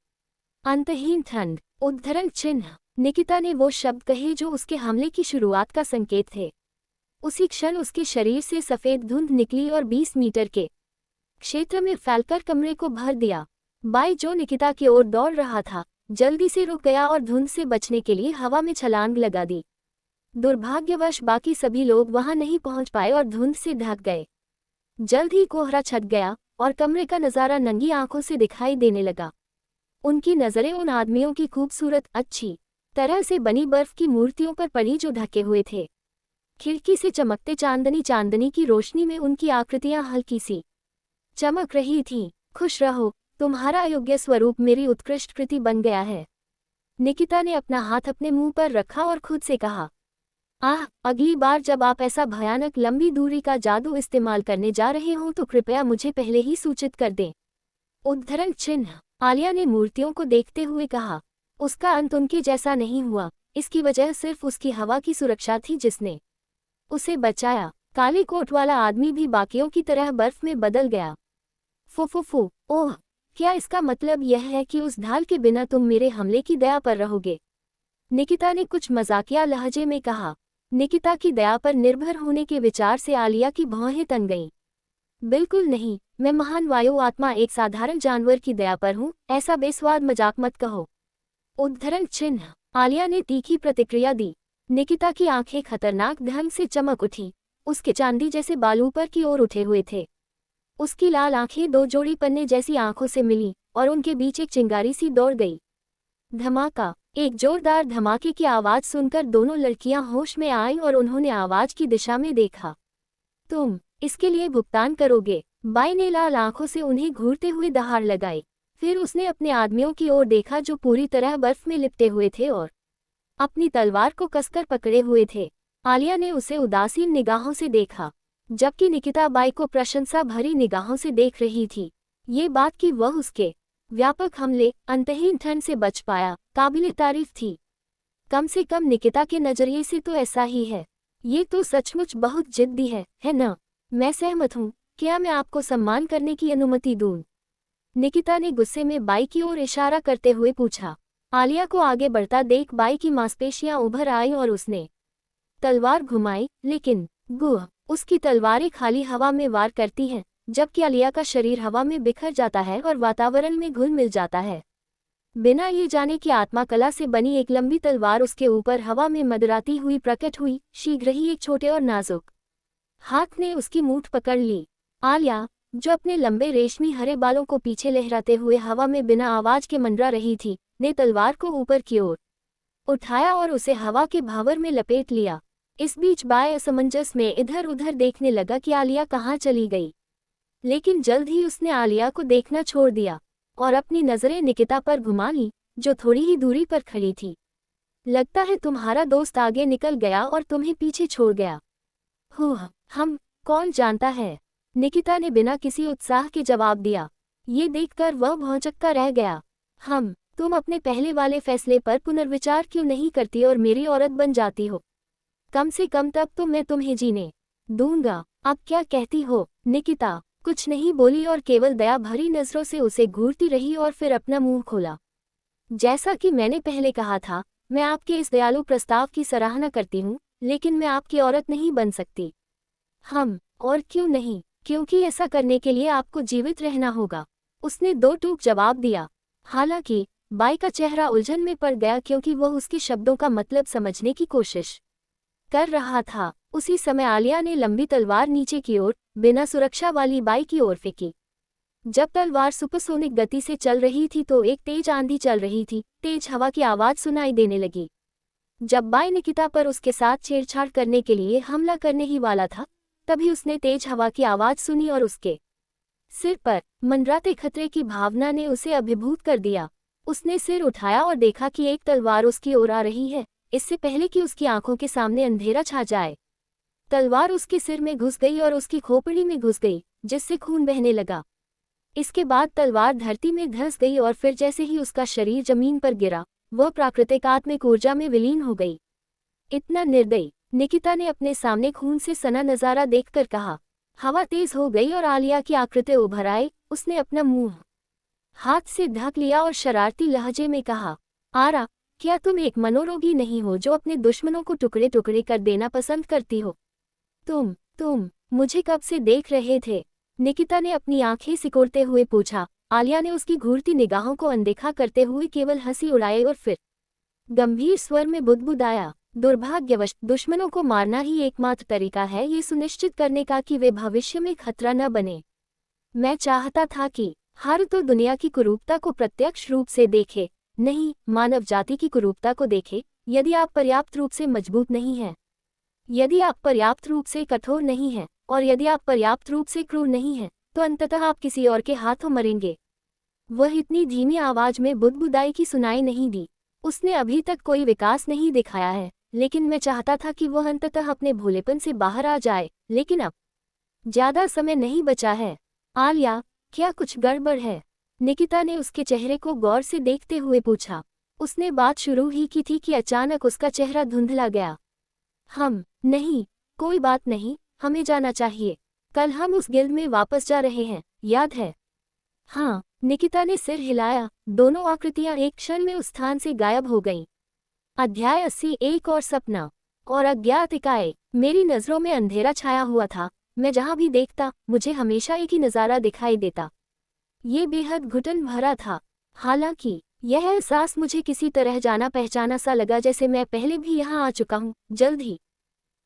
अंतहीन ठंड, उद्धरण चिन्ह। निकिता ने वो शब्द कहे जो उसके हमले की शुरुआत का संकेत थे। उसी क्षण उसके शरीर से सफेद धुंध निकली और 20 मीटर के क्षेत्र में फैलकर कमरे को भर दिया। बाई जो निकिता की ओर दौड़ रहा था, जल्दी से रुक गया और धुंध से बचने के लिए हवा में छलांग लगा दी। दुर्भाग्यवश बाकी सभी लोग वहां नहीं पहुंच पाए और धुंध से ढक गए। जल्द ही कोहरा छट गया और कमरे का नजारा नंगी आंखों से दिखाई देने लगा। उनकी नजरें उन आदमियों की खूबसूरत अच्छी तरह से बनी बर्फ की मूर्तियों पर पड़ी जो ढके हुए थे। खिड़की से चमकते चांदनी की रोशनी में उनकी आकृतियां हल्की सी चमक रही थीं। खुश रहो, तुम्हारा अयोग्य स्वरूप मेरी उत्कृष्ट कृति बन गया है। निकिता ने अपना हाथ अपने मुंह पर रखा और खुद से कहा, आह, अगली बार जब आप ऐसा भयानक लंबी दूरी का जादू इस्तेमाल करने जा रहे हो तो कृपया मुझे पहले ही सूचित कर दें। उद्धरण चिन्ह। आलिया ने मूर्तियों को देखते हुए कहा, उसका अंत उनके जैसा नहीं हुआ। इसकी वजह सिर्फ उसकी हवा की सुरक्षा थी जिसने उसे बचाया। काले कोट वाला आदमी भी बाकियों की तरह बर्फ में बदल गया। फुफुफु, ओह, क्या इसका मतलब यह है कि उस ढाल के बिना तुम मेरे हमले की दया पर रहोगे? निकिता ने कुछ मजाकिया लहजे में कहा। निकिता की दया पर निर्भर होने के विचार से आलिया की भौहें तन गईं। बिल्कुल नहीं, मैं महान वायु आत्मा एक साधारण जानवर की दया पर हूँ, ऐसा बेस्वाद मजाक मत कहो। उद्धरण चिन्ह। आलिया ने तीखी प्रतिक्रिया दी। निकिता की आंखें खतरनाक ढंग से चमक उठी। उसके चांदी जैसे बाल ऊपर की ओर उठे हुए थे। उसकी लाल आंखें दो जोड़ी पन्ने जैसी आंखों से मिली और उनके बीच एक चिंगारी सी दौड़ गई। धमाका। एक जोरदार धमाके की आवाज सुनकर दोनों लड़कियां होश में आईं और उन्होंने आवाज की दिशा में देखा। तुम इसके लिए भुगतान करोगे। बाई ने लाल आंखों से उन्हें घूरते हुए दहाड़ लगाई। फिर उसने अपने आदमियों की ओर देखा जो पूरी तरह बर्फ में लिपटे हुए थे और अपनी तलवार को कसकर पकड़े हुए थे। आलिया ने उसे उदासीन निगाहों से देखा, जबकि निकिता बाई को प्रशंसा भरी निगाहों से देख रही थी। ये बात कि वह उसके व्यापक हमले, अंतहीन ठंड से बच पाया, काबिले तारीफ थी। कम से कम निकिता के नजरिए से तो ऐसा ही है। ये तो सचमुच बहुत जिद्दी है न? मैं सहमत हूँ। क्या मैं आपको सम्मान करने की अनुमति दूँ? निकिता ने गुस्से में बाई की ओर इशारा करते हुए पूछा। आलिया को आगे बढ़ता देख बाई की मांसपेशियां उभर आईं और उसने तलवार घुमाई, लेकिन उसकी तलवारें खाली हवा में वार करती हैं, जबकि आलिया का शरीर हवा में बिखर जाता है और वातावरण में घुल मिल जाता है। बिना ये जाने कि आत्मा कला से बनी एक लंबी तलवार उसके ऊपर हवा में मंडराती हुई प्रकट हुई। शीघ्र ही एक छोटे और नाजुक हाथ ने उसकी मूठ पकड़ ली। आलिया, जो अपने लंबे रेशमी हरे बालों को पीछे लहराते हुए हवा में बिना आवाज के मंडरा रही थी, ने तलवार को ऊपर की ओर उठाया और उसे हवा के भावर में लपेट लिया। इस बीच बाई असमंजस में इधर उधर देखने लगा कि आलिया कहाँ चली गई, लेकिन जल्द ही उसने आलिया को देखना छोड़ दिया और अपनी नजरें निकिता पर घुमा ली, जो थोड़ी ही दूरी पर खड़ी थी। लगता है तुम्हारा दोस्त आगे निकल गया और तुम्हें पीछे छोड़ गया। हम कौन जानता है, निकिता ने बिना किसी उत्साह के जवाब दिया। ये देखकर वह भौंचक्का रह गया। तुम अपने पहले वाले फैसले पर पुनर्विचार क्यों नहीं करती और मेरी औरत बन जाती हो? कम से कम तब तो मैं तुम्हें जीने दूंगा। अब क्या कहती हो? निकिता कुछ नहीं बोली और केवल दया भरी नजरों से उसे घूरती रही और फिर अपना मुंह खोला। जैसा कि मैंने पहले कहा था, मैं आपके इस दयालु प्रस्ताव की सराहना करती हूँ, लेकिन मैं आपकी औरत नहीं बन सकती। और क्यों नहीं? क्योंकि ऐसा करने के लिए आपको जीवित रहना होगा, उसने दो टूक जवाब दिया। हालांकि बाई का चेहरा उलझन में पड़ गया क्योंकि वह उसके शब्दों का मतलब समझने की कोशिश कर रहा था। उसी समय आलिया ने लंबी तलवार नीचे की ओर बिना सुरक्षा वाली बाई की ओर फेंकी। जब तलवार सुपरसोनिक गति से चल रही थी तो एक तेज आंधी चल रही थी। तेज हवा की आवाज सुनाई देने लगी। जब बाई निकिता पर उसके साथ छेड़छाड़ करने के लिए हमला करने ही वाला था, तभी उसने तेज हवा की आवाज सुनी और उसके सिर पर मंडराते खतरे की भावना ने उसे अभिभूत कर दिया। उसने सिर उठाया और देखा कि एक तलवार उसकी ओर आ रही है, इससे पहले कि उसकी आंखों के सामने अंधेरा छा जाए। तलवार उसके सिर में घुस गई और उसकी खोपड़ी में घुस गई, जिससे खून बहने लगा। इसके बाद तलवार धरती में धंस गई और फिर जैसे ही उसका शरीर जमीन पर गिरा, वह प्राकृतिक आत्मिक ऊर्जा में विलीन हो गई। इतना निर्दयी, निकिता ने अपने सामने खून से सना नजारा देखकर कहा। हवा तेज हो गई और आलिया की आकृति उभर आई। उसने अपना मुंह हाथ से ढक लिया और शरारती लहजे में कहा, आरा, क्या तुम एक मनोरोगी नहीं हो जो अपने दुश्मनों को टुकड़े टुकड़े कर देना पसंद करती हो? तुम मुझे कब से देख रहे थे? निकिता ने अपनी आंखें सिकोड़ते हुए पूछा। आलिया ने उसकी घूरती निगाहों को अनदेखा करते हुए केवल हंसी उड़ाई और फिर गंभीर स्वर में बुदबुदाया, दुर्भाग्यवश दुश्मनों को मारना ही एकमात्र तरीका है ये सुनिश्चित करने का कि वे भविष्य में खतरा न बने। मैं चाहता था कि हर तो दुनिया की कुरूपता को प्रत्यक्ष रूप से देखे, नहीं मानव जाति की कुरूपता को देखे। यदि आप पर्याप्त रूप से मजबूत नहीं हैं, यदि आप पर्याप्त रूप से कठोर नहीं हैं, और यदि आप पर्याप्त रूप से क्रूर नहीं हैं, तो अंततः आप किसी और के हाथों मरेंगे। वह इतनी धीमी आवाज में बुदबुदाई की सुनाई नहीं दी। उसने अभी तक कोई विकास नहीं दिखाया है, लेकिन मैं चाहता था कि वह अंततः अपने भोलेपन से बाहर आ जाए, लेकिन अब ज्यादा समय नहीं बचा है। आलिया, क्या कुछ गड़बड़ है? निकिता ने उसके चेहरे को गौर से देखते हुए पूछा। उसने बात शुरू ही की थी कि अचानक उसका चेहरा धुंधला गया। नहीं, कोई बात नहीं, हमें जाना चाहिए। कल हम उस गिल्ड में वापस जा रहे हैं, याद है? हाँ, निकिता ने सिर हिलाया। दोनों आकृतियां एक क्षण में उस स्थान से गायब हो गईं। अध्याय 80 एक और सपना और अज्ञात इकाई। मेरी नज़रों में अंधेरा छाया हुआ था। मैं जहां भी देखता, मुझे हमेशा एक ही नज़ारा दिखाई देता। ये बेहद घुटन भरा था। हालांकि यह एहसास मुझे किसी तरह जाना पहचाना सा लगा, जैसे मैं पहले भी यहाँ आ चुका हूँ। जल्द ही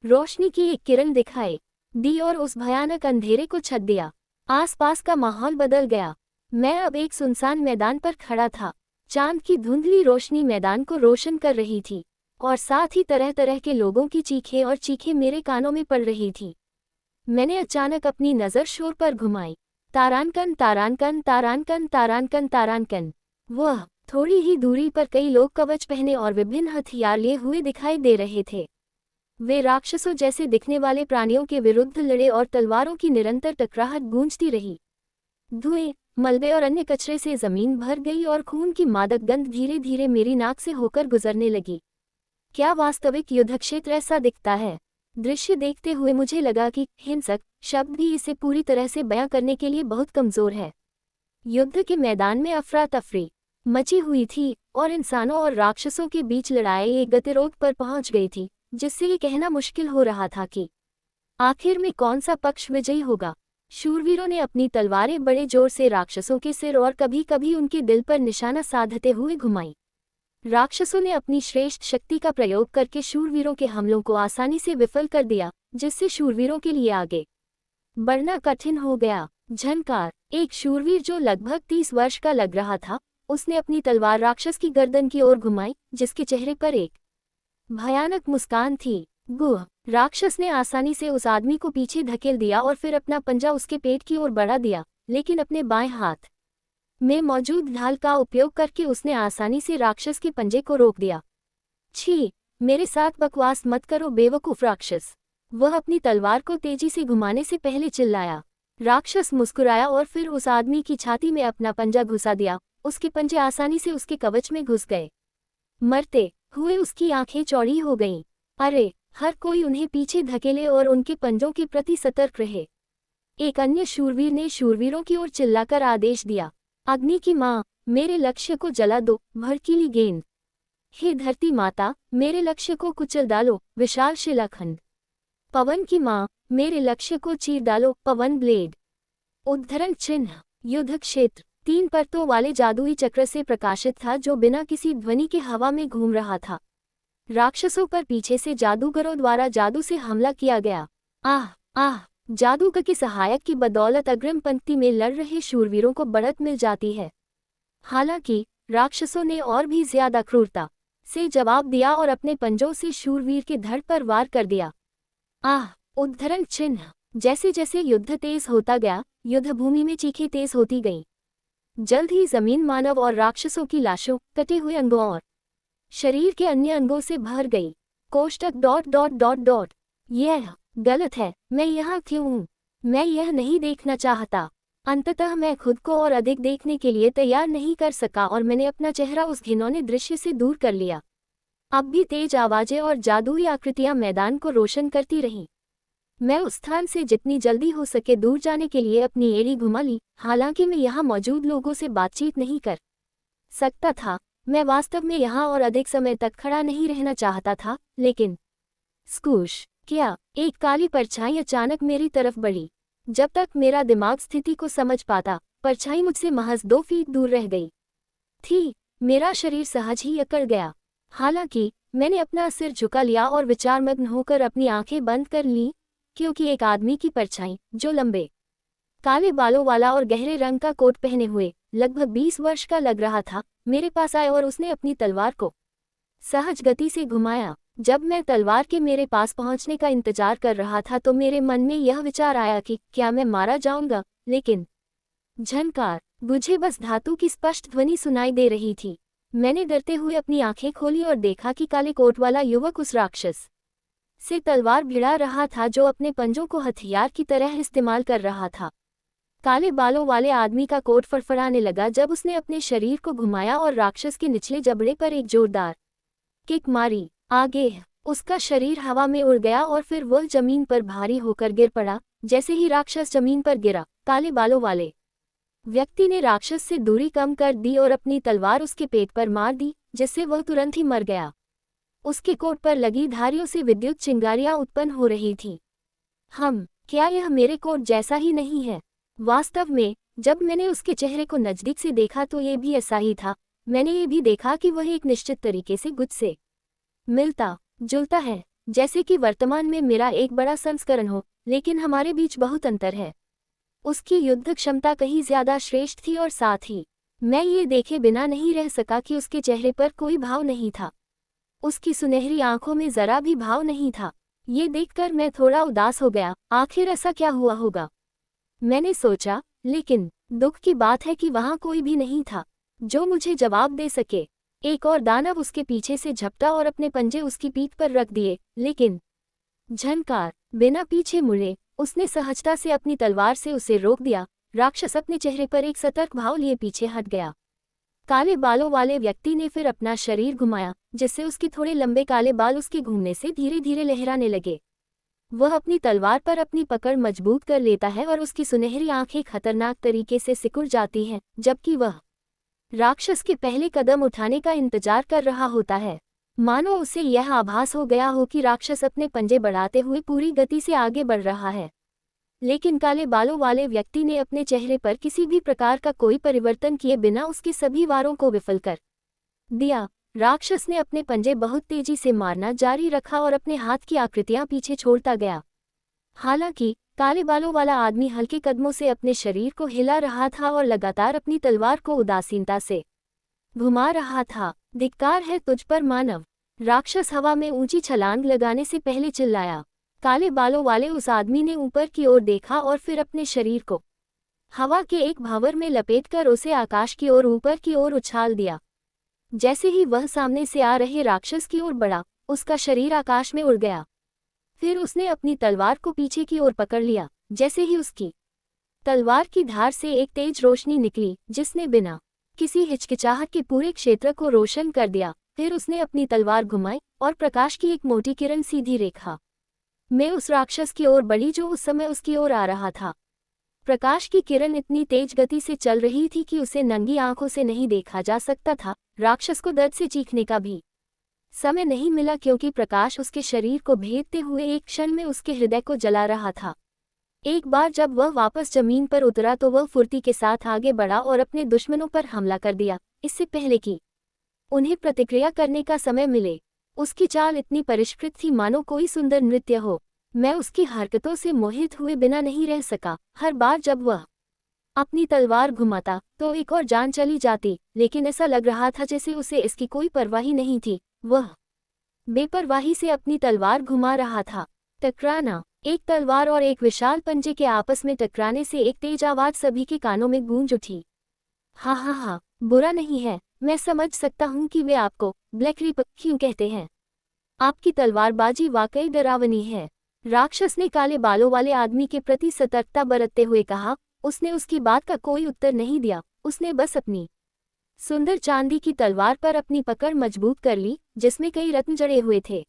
रोशनी की एक किरण दिखाई दी और उस भयानक अंधेरे को छत दिया। आसपास का माहौल बदल गया। मैं अब एक सुनसान मैदान पर खड़ा था। चांद की धुंधली रोशनी मैदान को रोशन कर रही थी, और साथ ही तरह तरह के लोगों की चीखें और चीखें मेरे कानों में पड़ रही थी। मैंने अचानक अपनी नज़र शोर पर घुमाई। तारानकन तारानकन तारानकन तारानकन तारानकन। वह थोड़ी ही दूरी पर कई लोग कवच पहने और विभिन्न हथियार लिए हुए दिखाई दे रहे थे। वे राक्षसों जैसे दिखने वाले प्राणियों के विरुद्ध लड़े और तलवारों की निरंतर टकराहट गूंजती रही। धुएं, मलबे और अन्य कचरे से जमीन भर गई और खून की मादक गंध धीरे धीरे मेरी नाक से होकर गुजरने लगी। क्या वास्तविक युद्धक्षेत्र ऐसा दिखता है? दृश्य देखते हुए मुझे लगा कि हिंसक शब्द भी इसे पूरी तरह से बयां करने के लिए बहुत कमजोर है। युद्ध के मैदान में अफरा तफरी मची हुई थी और इंसानों और राक्षसों के बीच लड़ाई एक गतिरोध पर पहुंच गई थी, जिससे ये कहना मुश्किल हो रहा था कि आखिर में कौन सा पक्ष विजयी होगा। शूरवीरों ने अपनी तलवारें बड़े जोर से राक्षसों के सिर और कभी कभी उनके दिल पर निशाना साधते हुए घुमाई। राक्षसों ने अपनी श्रेष्ठ शक्ति का प्रयोग करके शूरवीरों के हमलों को आसानी से विफल कर दिया, जिससे शूरवीरों के लिए आगे बढ़ना कठिन हो गया। झनकार, एक शूरवीर जो लगभग 30 वर्ष का लग रहा था, उसने अपनी तलवार राक्षस की गर्दन की ओर घुमाई, जिसके चेहरे पर एक भयानक मुस्कान थी। गुह, राक्षस ने आसानी से उस आदमी को पीछे धकेल दिया और फिर अपना पंजा उसके पेट की ओर बढ़ा दिया, लेकिन अपने बाएं हाथ में मौजूद ढाल का उपयोग करके उसने आसानी से राक्षस के पंजे को रोक दिया। छी, मेरे साथ बकवास मत करो बेवकूफ राक्षस, वह अपनी तलवार को तेजी से घुमाने से पहले चिल्लाया। राक्षस मुस्कुराया और फिर उस आदमी की छाती में अपना पंजा घुसा दिया। उसके पंजे आसानी से उसके कवच में घुस गए। मरते हुए उसकी आंखें चौड़ी हो गईं। अरे, हर कोई उन्हें पीछे धकेले और उनके पंजों के प्रति सतर्क रहे। एक अन्य शूरवीर ने शूरवीरों की ओर चिल्लाकर आदेश दिया, अग्नि की माँ, मेरे लक्ष्य को जला दो, भड़कीली गेंद। हे धरती माता, मेरे लक्ष्य को कुचल डालो, विशाल शिलाखंड। पवन की माँ, मेरे लक्ष्य को चीर डालो, पवन ब्लेड। उद्धरण चिन्ह। युद्ध क्षेत्र 3 परतों वाले जादुई चक्र से प्रकाशित था, जो बिना किसी ध्वनि के हवा में घूम रहा था। राक्षसों पर पीछे से जादूगरों द्वारा जादू से हमला किया गया। आह, जादूगर के सहायक की बदौलत अग्रिम पंक्ति में लड़ रहे शूरवीरों को बढ़त मिल जाती है। हालांकि राक्षसों ने और भी ज्यादा क्रूरता से जवाब दिया और अपने पंजों से शूरवीर के धड़ पर वार कर दिया। उद्धरण चिन्ह। जैसे जैसे युद्ध तेज होता गया, युद्ध भूमि में चीखें तेज होती गईं। जल्द ही जमीन मानव और राक्षसों की लाशों, कटे हुए अंगों और शरीर के अन्य अंगों से भर गई। कोष्टक ... यह गलत है। मैं यहाँ क्यों हूँ? मैं यह नहीं देखना चाहता। अंततः मैं खुद को और अधिक देखने के लिए तैयार नहीं कर सका और मैंने अपना चेहरा उस घिनौने दृश्य से दूर कर लिया। अब भी तेज आवाजें और जादुई आकृतियां मैदान को रोशन करती रहीं। मैं उस स्थान से जितनी जल्दी हो सके दूर जाने के लिए अपनी एड़ी घुमा ली। हालांकि मैं यहाँ मौजूद लोगों से बातचीत नहीं कर सकता था। मैं वास्तव में यहाँ और अधिक समय तक खड़ा नहीं रहना चाहता था, लेकिन स्कूश क्या एक काली परछाई अचानक मेरी तरफ बढ़ी। जब तक मेरा दिमाग स्थिति को समझ पाता, परछाई मुझसे महज 2 फीट दूर रह गई थी। मेरा शरीर सहज ही अकड़ गया। हालांकि मैंने अपना सिर झुका लिया और विचारमग्न होकर अपनी आंखें बंद कर लीं, क्योंकि एक आदमी की परछाई, जो लंबे काले बालों वाला और गहरे रंग का कोट पहने हुए लगभग 20 वर्ष का लग रहा था, मेरे पास आया और उसने अपनी तलवार को सहज गति से घुमाया। जब मैं तलवार के मेरे पास पहुंचने का इंतजार कर रहा था तो मेरे मन में यह विचार आया कि क्या मैं मारा जाऊंगा, लेकिन झनकार बुझे बस धातु की स्पष्ट ध्वनि सुनाई दे रही थी। मैंने डरते हुए अपनी आंखें खोली और देखा कि काले कोट वाला युवक उस राक्षस से तलवार भिड़ा रहा था जो अपने पंजों को हथियार की तरह इस्तेमाल कर रहा था। काले बालों वाले आदमी का कोट फड़फड़ाने लगा जब उसने अपने शरीर को घुमाया और राक्षस के निचले जबड़े पर एक जोरदार किक मारी। आगे उसका शरीर हवा में उड़ गया और फिर वह जमीन पर भारी होकर गिर पड़ा। जैसे ही राक्षस जमीन पर गिरा, काले बालों वाले व्यक्ति ने राक्षस से दूरी कम कर दी और अपनी तलवार उसके पेट पर मार दी, जिससे वह तुरंत ही मर गया। उसके कोट पर लगी धारियों से विद्युत चिंगारियां उत्पन्न हो रही थीं। क्या यह मेरे कोट जैसा ही नहीं है? वास्तव में जब मैंने उसके चेहरे को नजदीक से देखा तो ये भी ऐसा ही था। मैंने ये भी देखा कि वह एक निश्चित तरीके से गुज से मिलता जुलता है, जैसे कि वर्तमान में मेरा एक बड़ा संस्करण हो, लेकिन हमारे बीच बहुत अंतर है। उसकी युद्ध क्षमता कहीं ज्यादा श्रेष्ठ थी और साथ ही मैं ये देखे बिना नहीं रह सका कि उसके चेहरे पर कोई भाव नहीं था। उसकी सुनहरी आंखों में जरा भी भाव नहीं था। ये देखकर मैं थोड़ा उदास हो गया। आखिर ऐसा क्या हुआ होगा, मैंने सोचा, लेकिन दुख की बात है कि वहां कोई भी नहीं था जो मुझे जवाब दे सके। एक और दानव उसके पीछे से झपटा और अपने पंजे उसकी पीठ पर रख दिए, लेकिन झनकार बिना पीछे मुड़े उसने सहजता से अपनी तलवार से उसे रोक दिया। राक्षस अपने चेहरे पर एक सतर्क भाव लिए पीछे हट गया। काले बालों वाले व्यक्ति ने फिर अपना शरीर घुमाया, जिससे उसके थोड़े लंबे काले बाल उसके घूमने से धीरे धीरे लहराने लगे। वह अपनी तलवार पर अपनी पकड़ मजबूत कर लेता है और उसकी सुनहरी आंखें खतरनाक तरीके से सिकुड़ जाती हैं, जबकि वह राक्षस के पहले कदम उठाने का इंतजार कर रहा होता है। मानो उसे यह आभास हो गया हो कि राक्षस अपने पंजे बढ़ाते हुए पूरी गति से आगे बढ़ रहा है। लेकिन काले बालों वाले व्यक्ति ने अपने चेहरे पर किसी भी प्रकार का कोई परिवर्तन किए बिना उसके सभी वारों को विफल कर दिया। राक्षस ने अपने पंजे बहुत तेजी से मारना जारी रखा और अपने हाथ की आकृतियां पीछे छोड़ता गया। हालांकि काले बालों वाला आदमी हल्के कदमों से अपने शरीर को हिला रहा था और लगातार अपनी तलवार को उदासीनता से घुमा रहा था। धिक्कार है तुझ पर मानव, राक्षस हवा में ऊंची छलांग लगाने से पहले चिल्लाया। काले बालों वाले उस आदमी ने ऊपर की ओर देखा और फिर अपने शरीर को हवा के एक भंवर में लपेटकर उसे आकाश की ओर ऊपर की ओर उछाल दिया। जैसे ही वह सामने से आ रहे राक्षस की ओर बढ़ा, उसका शरीर आकाश में उड़ गया। फिर उसने अपनी तलवार को पीछे की ओर पकड़ लिया। जैसे ही उसकी तलवार की धार से एक तेज रोशनी निकली, जिसने बिना किसी हिचकिचाहट के पूरे क्षेत्र को रोशन कर दिया। फिर उसने अपनी तलवार घुमाई और प्रकाश की एक मोटी किरण सीधी रेखा में उस राक्षस की ओर बढ़ी जो उस समय उसकी ओर आ रहा था। प्रकाश की किरण इतनी तेज गति से चल रही थी कि उसे नंगी आंखों से नहीं देखा जा सकता था। राक्षस को दर्द से चीखने का भी समय नहीं मिला, क्योंकि प्रकाश उसके शरीर को भेदते हुए एक क्षण में उसके हृदय को जला रहा था। एक बार जब वह वापस जमीन पर उतरा तो वह फुर्ती के साथ आगे बढ़ा और अपने दुश्मनों पर हमला कर दिया, इससे पहले कि उन्हें प्रतिक्रिया करने का समय मिले। उसकी चाल इतनी परिष्कृत थी मानो कोई सुंदर नृत्य हो। मैं उसकी हरकतों से मोहित हुए बिना नहीं रह सका। हर बार जब वह अपनी तलवार घुमाता तो एक और जान चली जाती, लेकिन ऐसा लग रहा था जैसे उसे इसकी कोई परवाह ही नहीं थी। वह बेपरवाही से अपनी तलवार घुमा रहा था। टकराना, एक तलवार और एक विशाल पंजे के आपस में टकराने से एक तेज आवाज सभी के कानों में गूंज उठी। हा, बुरा नहीं है। मैं समझ सकता हूँ कि वे आपको ब्लैक रिप क्यों कहते हैं। आपकी तलवारबाजी वाकई डरावनी है, राक्षस ने काले बालों वाले आदमी के प्रति सतर्कता बरतते हुए कहा। उसने उसकी बात का कोई उत्तर नहीं दिया। उसने बस अपनी सुंदर चांदी की तलवार पर अपनी पकड़ मजबूत कर ली, जिसमें कई रत्न जड़े हुए थे।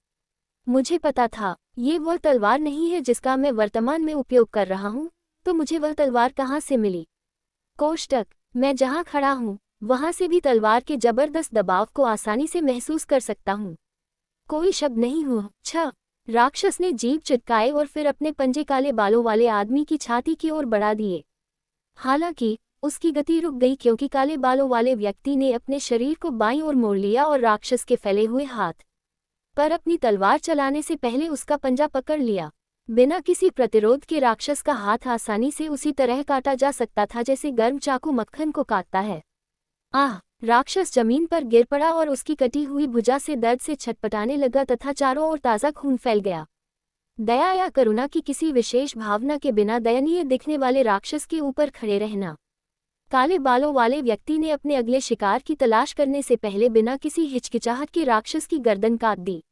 मुझे पता था ये वह तलवार नहीं है जिसका मैं वर्तमान में उपयोग कर रहा हूँ, तो मुझे वह तलवार कहाँ से मिली? कोष्टक, मैं जहाँ खड़ा हूँ वहाँ से भी तलवार के जबरदस्त दबाव को आसानी से महसूस कर सकता हूँ। कोई शब्द नहीं हुआ। छ राक्षस ने जीभ चिटकाए और फिर अपने पंजे काले बालों वाले आदमी की छाती की ओर बढ़ा दिए। हालांकि उसकी गति रुक गई क्योंकि काले बालों वाले व्यक्ति ने अपने शरीर को बाईं ओर मोड़ लिया और राक्षस के फैले हुए हाथ पर अपनी तलवार चलाने से पहले उसका पंजा पकड़ लिया। बिना किसी प्रतिरोध के राक्षस का हाथ आसानी से उसी तरह काटा जा सकता था जैसे गर्म चाकू मक्खन को काटता है। आह! राक्षस जमीन पर गिर पड़ा और उसकी कटी हुई भुजा से दर्द से छटपटाने लगा तथा चारों ओर ताज़ा खून फैल गया। दया या करुणा की किसी विशेष भावना के बिना दयनीय दिखने वाले राक्षस के ऊपर खड़े रहना। काले बालों वाले व्यक्ति ने अपने अगले शिकार की तलाश करने से पहले बिना किसी हिचकिचाहट के राक्षस की गर्दन काट दी।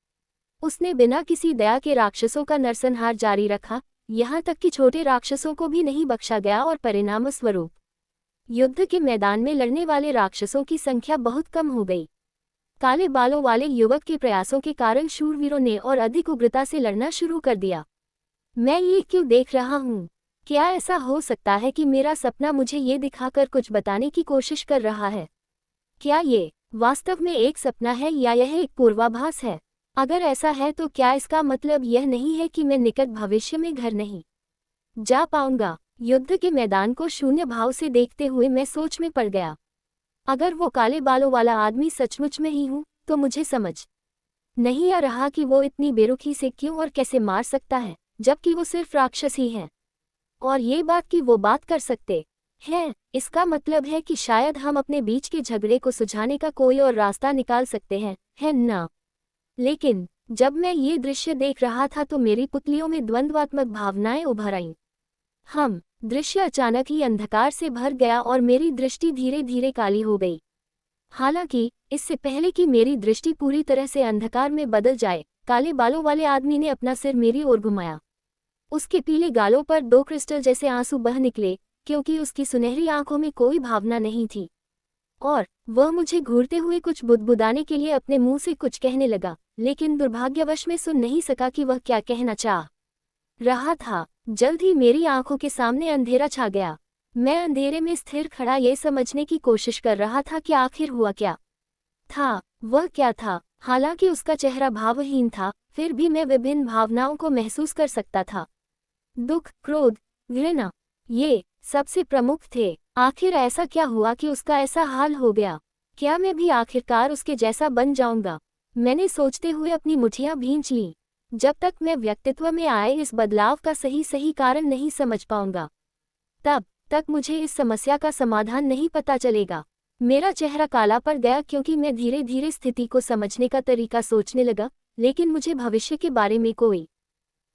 उसने बिना किसी दया के राक्षसों का नरसंहार जारी रखा, यहाँ तक कि छोटे राक्षसों को भी नहीं बख्शा गया और परिणामस्वरूप युद्ध के मैदान में लड़ने वाले राक्षसों की संख्या बहुत कम हो गई। काले बालों वाले युवक के प्रयासों के कारण शूरवीरों ने और अधिक उग्रता से लड़ना शुरू कर दिया। मैं ये क्यों देख रहा हूँ? क्या ऐसा हो सकता है कि मेरा सपना मुझे ये दिखाकर कुछ बताने की कोशिश कर रहा है? क्या ये वास्तव में एक सपना है या यह एक पूर्वाभास है? अगर ऐसा है तो क्या इसका मतलब यह नहीं है कि मैं निकट भविष्य में घर नहीं जा पाऊंगा? युद्ध के मैदान को शून्य भाव से देखते हुए मैं सोच में पड़ गया। अगर वो काले बालों वाला आदमी सचमुच में ही हूँ तो मुझे समझ नहीं आ रहा कि वो इतनी बेरुखी से क्यों और कैसे मार सकता है, जबकि वो सिर्फ राक्षस ही है। और ये बात कि वो बात कर सकते हैं, इसका मतलब है कि शायद हम अपने बीच के झगड़े को सुलझाने का कोई और रास्ता निकाल सकते हैं, है ना? लेकिन जब मैं ये दृश्य देख रहा था तो मेरी पुतलियों में द्वंद्वात्मक भावनाएं उभर आईं। दृश्य अचानक ही अंधकार से भर गया और मेरी दृष्टि धीरे धीरे काली हो गई। हालांकि इससे पहले कि मेरी दृष्टि पूरी तरह से अंधकार में बदल जाए, काले बालों वाले आदमी ने अपना सिर मेरी ओर घुमाया। उसके पीले गालों पर 2 क्रिस्टल जैसे आंसू बह निकले, क्योंकि उसकी सुनहरी आंखों में कोई भावना नहीं थी। और वह मुझे घूरते हुए कुछ बुदबुदाने के लिए अपने मुंह से कुछ कहने लगा, लेकिन दुर्भाग्यवश मैं सुन नहीं सका कि वह क्या कहना चाह रहा था। जल्द ही मेरी आंखों के सामने अंधेरा छा गया। मैं अंधेरे में स्थिर खड़ा ये समझने की कोशिश कर रहा था कि आखिर हुआ क्या था। वह क्या था? हालांकि उसका चेहरा भावहीन था, फिर भी मैं विभिन्न भावनाओं को महसूस कर सकता था। दुख, क्रोध, घृणा, ये सबसे प्रमुख थे। आखिर ऐसा क्या हुआ कि उसका ऐसा हाल हो गया? क्या मैं भी आखिरकार उसके जैसा बन जाऊंगा? मैंने सोचते हुए अपनी मुठियां भींच लीं। जब तक मैं व्यक्तित्व में आए इस बदलाव का सही कारण नहीं समझ पाऊंगा, तब तक मुझे इस समस्या का समाधान नहीं पता चलेगा। मेरा चेहरा काला पड़ गया क्योंकि मैं धीरे धीरे स्थिति को समझने का तरीका सोचने लगा, लेकिन मुझे भविष्य के बारे में कोई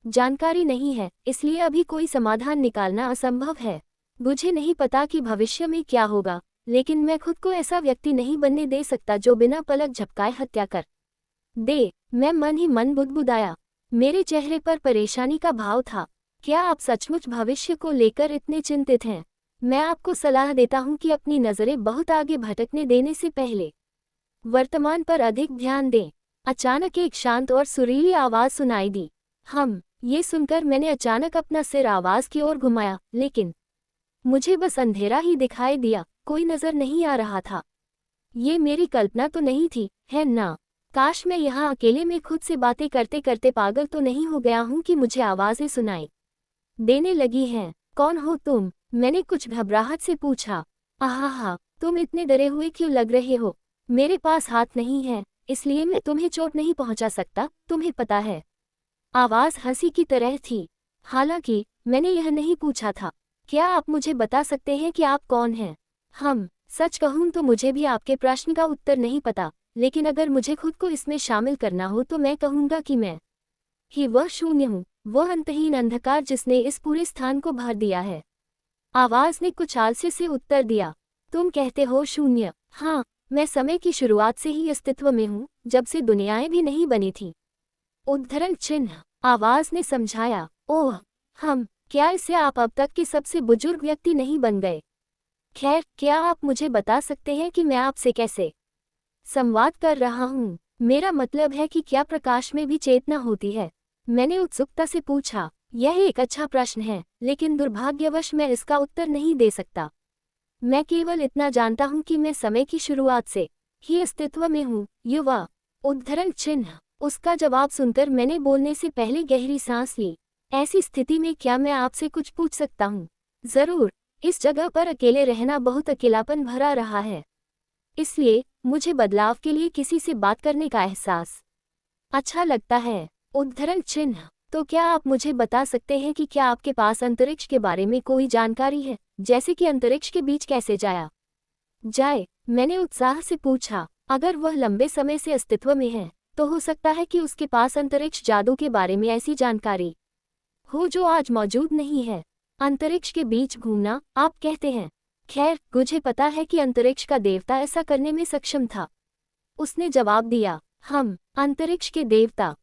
जानकारी नहीं है, इसलिए अभी कोई समाधान निकालना असंभव है। मुझे नहीं पता कि भविष्य में क्या होगा, लेकिन मैं खुद को ऐसा व्यक्ति नहीं बनने दे सकता जो बिना पलक झपकाए हत्या कर दे। मैं मन ही मन बुदबुदाया। मेरे चेहरे पर परेशानी का भाव था। क्या आप सचमुच भविष्य को लेकर इतने चिंतित हैं? मैं आपको सलाह देता हूं कि अपनी नज़रें बहुत आगे भटकने देने से पहले वर्तमान पर अधिक ध्यान दें। अचानक एक शांत और सुरीली आवाज़ सुनाई दी। ये सुनकर मैंने अचानक अपना सिर आवाज़ की ओर घुमाया, लेकिन मुझे बस अंधेरा ही दिखाई दिया, कोई नज़र नहीं आ रहा था। ये मेरी कल्पना तो नहीं थी, है ना? काश मैं यहाँ अकेले में खुद से बातें करते करते पागल तो नहीं हो गया हूँ कि मुझे आवाज़ें सुनाई देने लगी हैं। कौन हो तुम? मैंने कुछ घबराहट से पूछा। आहा, तुम इतने डरे हुए क्यों लग रहे हो? मेरे पास हाथ नहीं है, इसलिए मैं तुम्हें चोट नहीं पहुँचा सकता, तुम्हें पता है। आवाज़ हंसी की तरह थी। हालांकि मैंने यह नहीं पूछा था। क्या आप मुझे बता सकते हैं कि आप कौन हैं? सच कहूँ तो मुझे भी आपके प्रश्न का उत्तर नहीं पता, लेकिन अगर मुझे खुद को इसमें शामिल करना हो तो मैं कहूँगा कि मैं ही वह शून्य हूँ, वह अंतहीन अंधकार जिसने इस पूरे स्थान को भर दिया है। आवाज़ ने कुछ आलस्य से उत्तर दिया। तुम कहते हो शून्य? हाँ, मैं समय की शुरुआत से ही अस्तित्व में हूँ, जब से दुनियाएं भी नहीं बनी थी। उद्धरण चिन्ह। आवाज़ ने समझाया। ओह, क्या इससे आप अब तक के सबसे बुजुर्ग व्यक्ति नहीं बन गए? खैर, क्या आप मुझे बता सकते हैं कि मैं आपसे कैसे संवाद कर रहा हूँ? मेरा मतलब है कि क्या प्रकाश में भी चेतना होती है? मैंने उत्सुकता से पूछा। यह एक अच्छा प्रश्न है, लेकिन दुर्भाग्यवश मैं इसका उत्तर नहीं दे सकता। मैं केवल इतना जानता हूँ कि मैं समय की शुरुआत से ही अस्तित्व में हूँ। युवा उद्धरण चिन्ह। उसका जवाब सुनकर मैंने बोलने से पहले गहरी सांस ली। ऐसी स्थिति में क्या मैं आपसे कुछ पूछ सकता हूँ? जरूर। इस जगह पर अकेले रहना बहुत अकेलापन भरा रहा है, इसलिए मुझे बदलाव के लिए किसी से बात करने का एहसास अच्छा लगता है। उद्धरण चिन्ह। तो क्या आप मुझे बता सकते हैं कि क्या आपके पास अंतरिक्ष के बारे में कोई जानकारी है, जैसे कि अंतरिक्ष के बीच कैसे जाए? मैंने उत्साह से पूछा। अगर वह लंबे समय से अस्तित्व में है, तो हो सकता है कि उसके पास अंतरिक्ष जादू के बारे में ऐसी जानकारी हो जो आज मौजूद नहीं है। अंतरिक्ष के बीच घूमना, आप कहते हैं? खैर, मुझे पता है कि अंतरिक्ष का देवता ऐसा करने में सक्षम था। उसने जवाब दिया। हम अंतरिक्ष के देवता?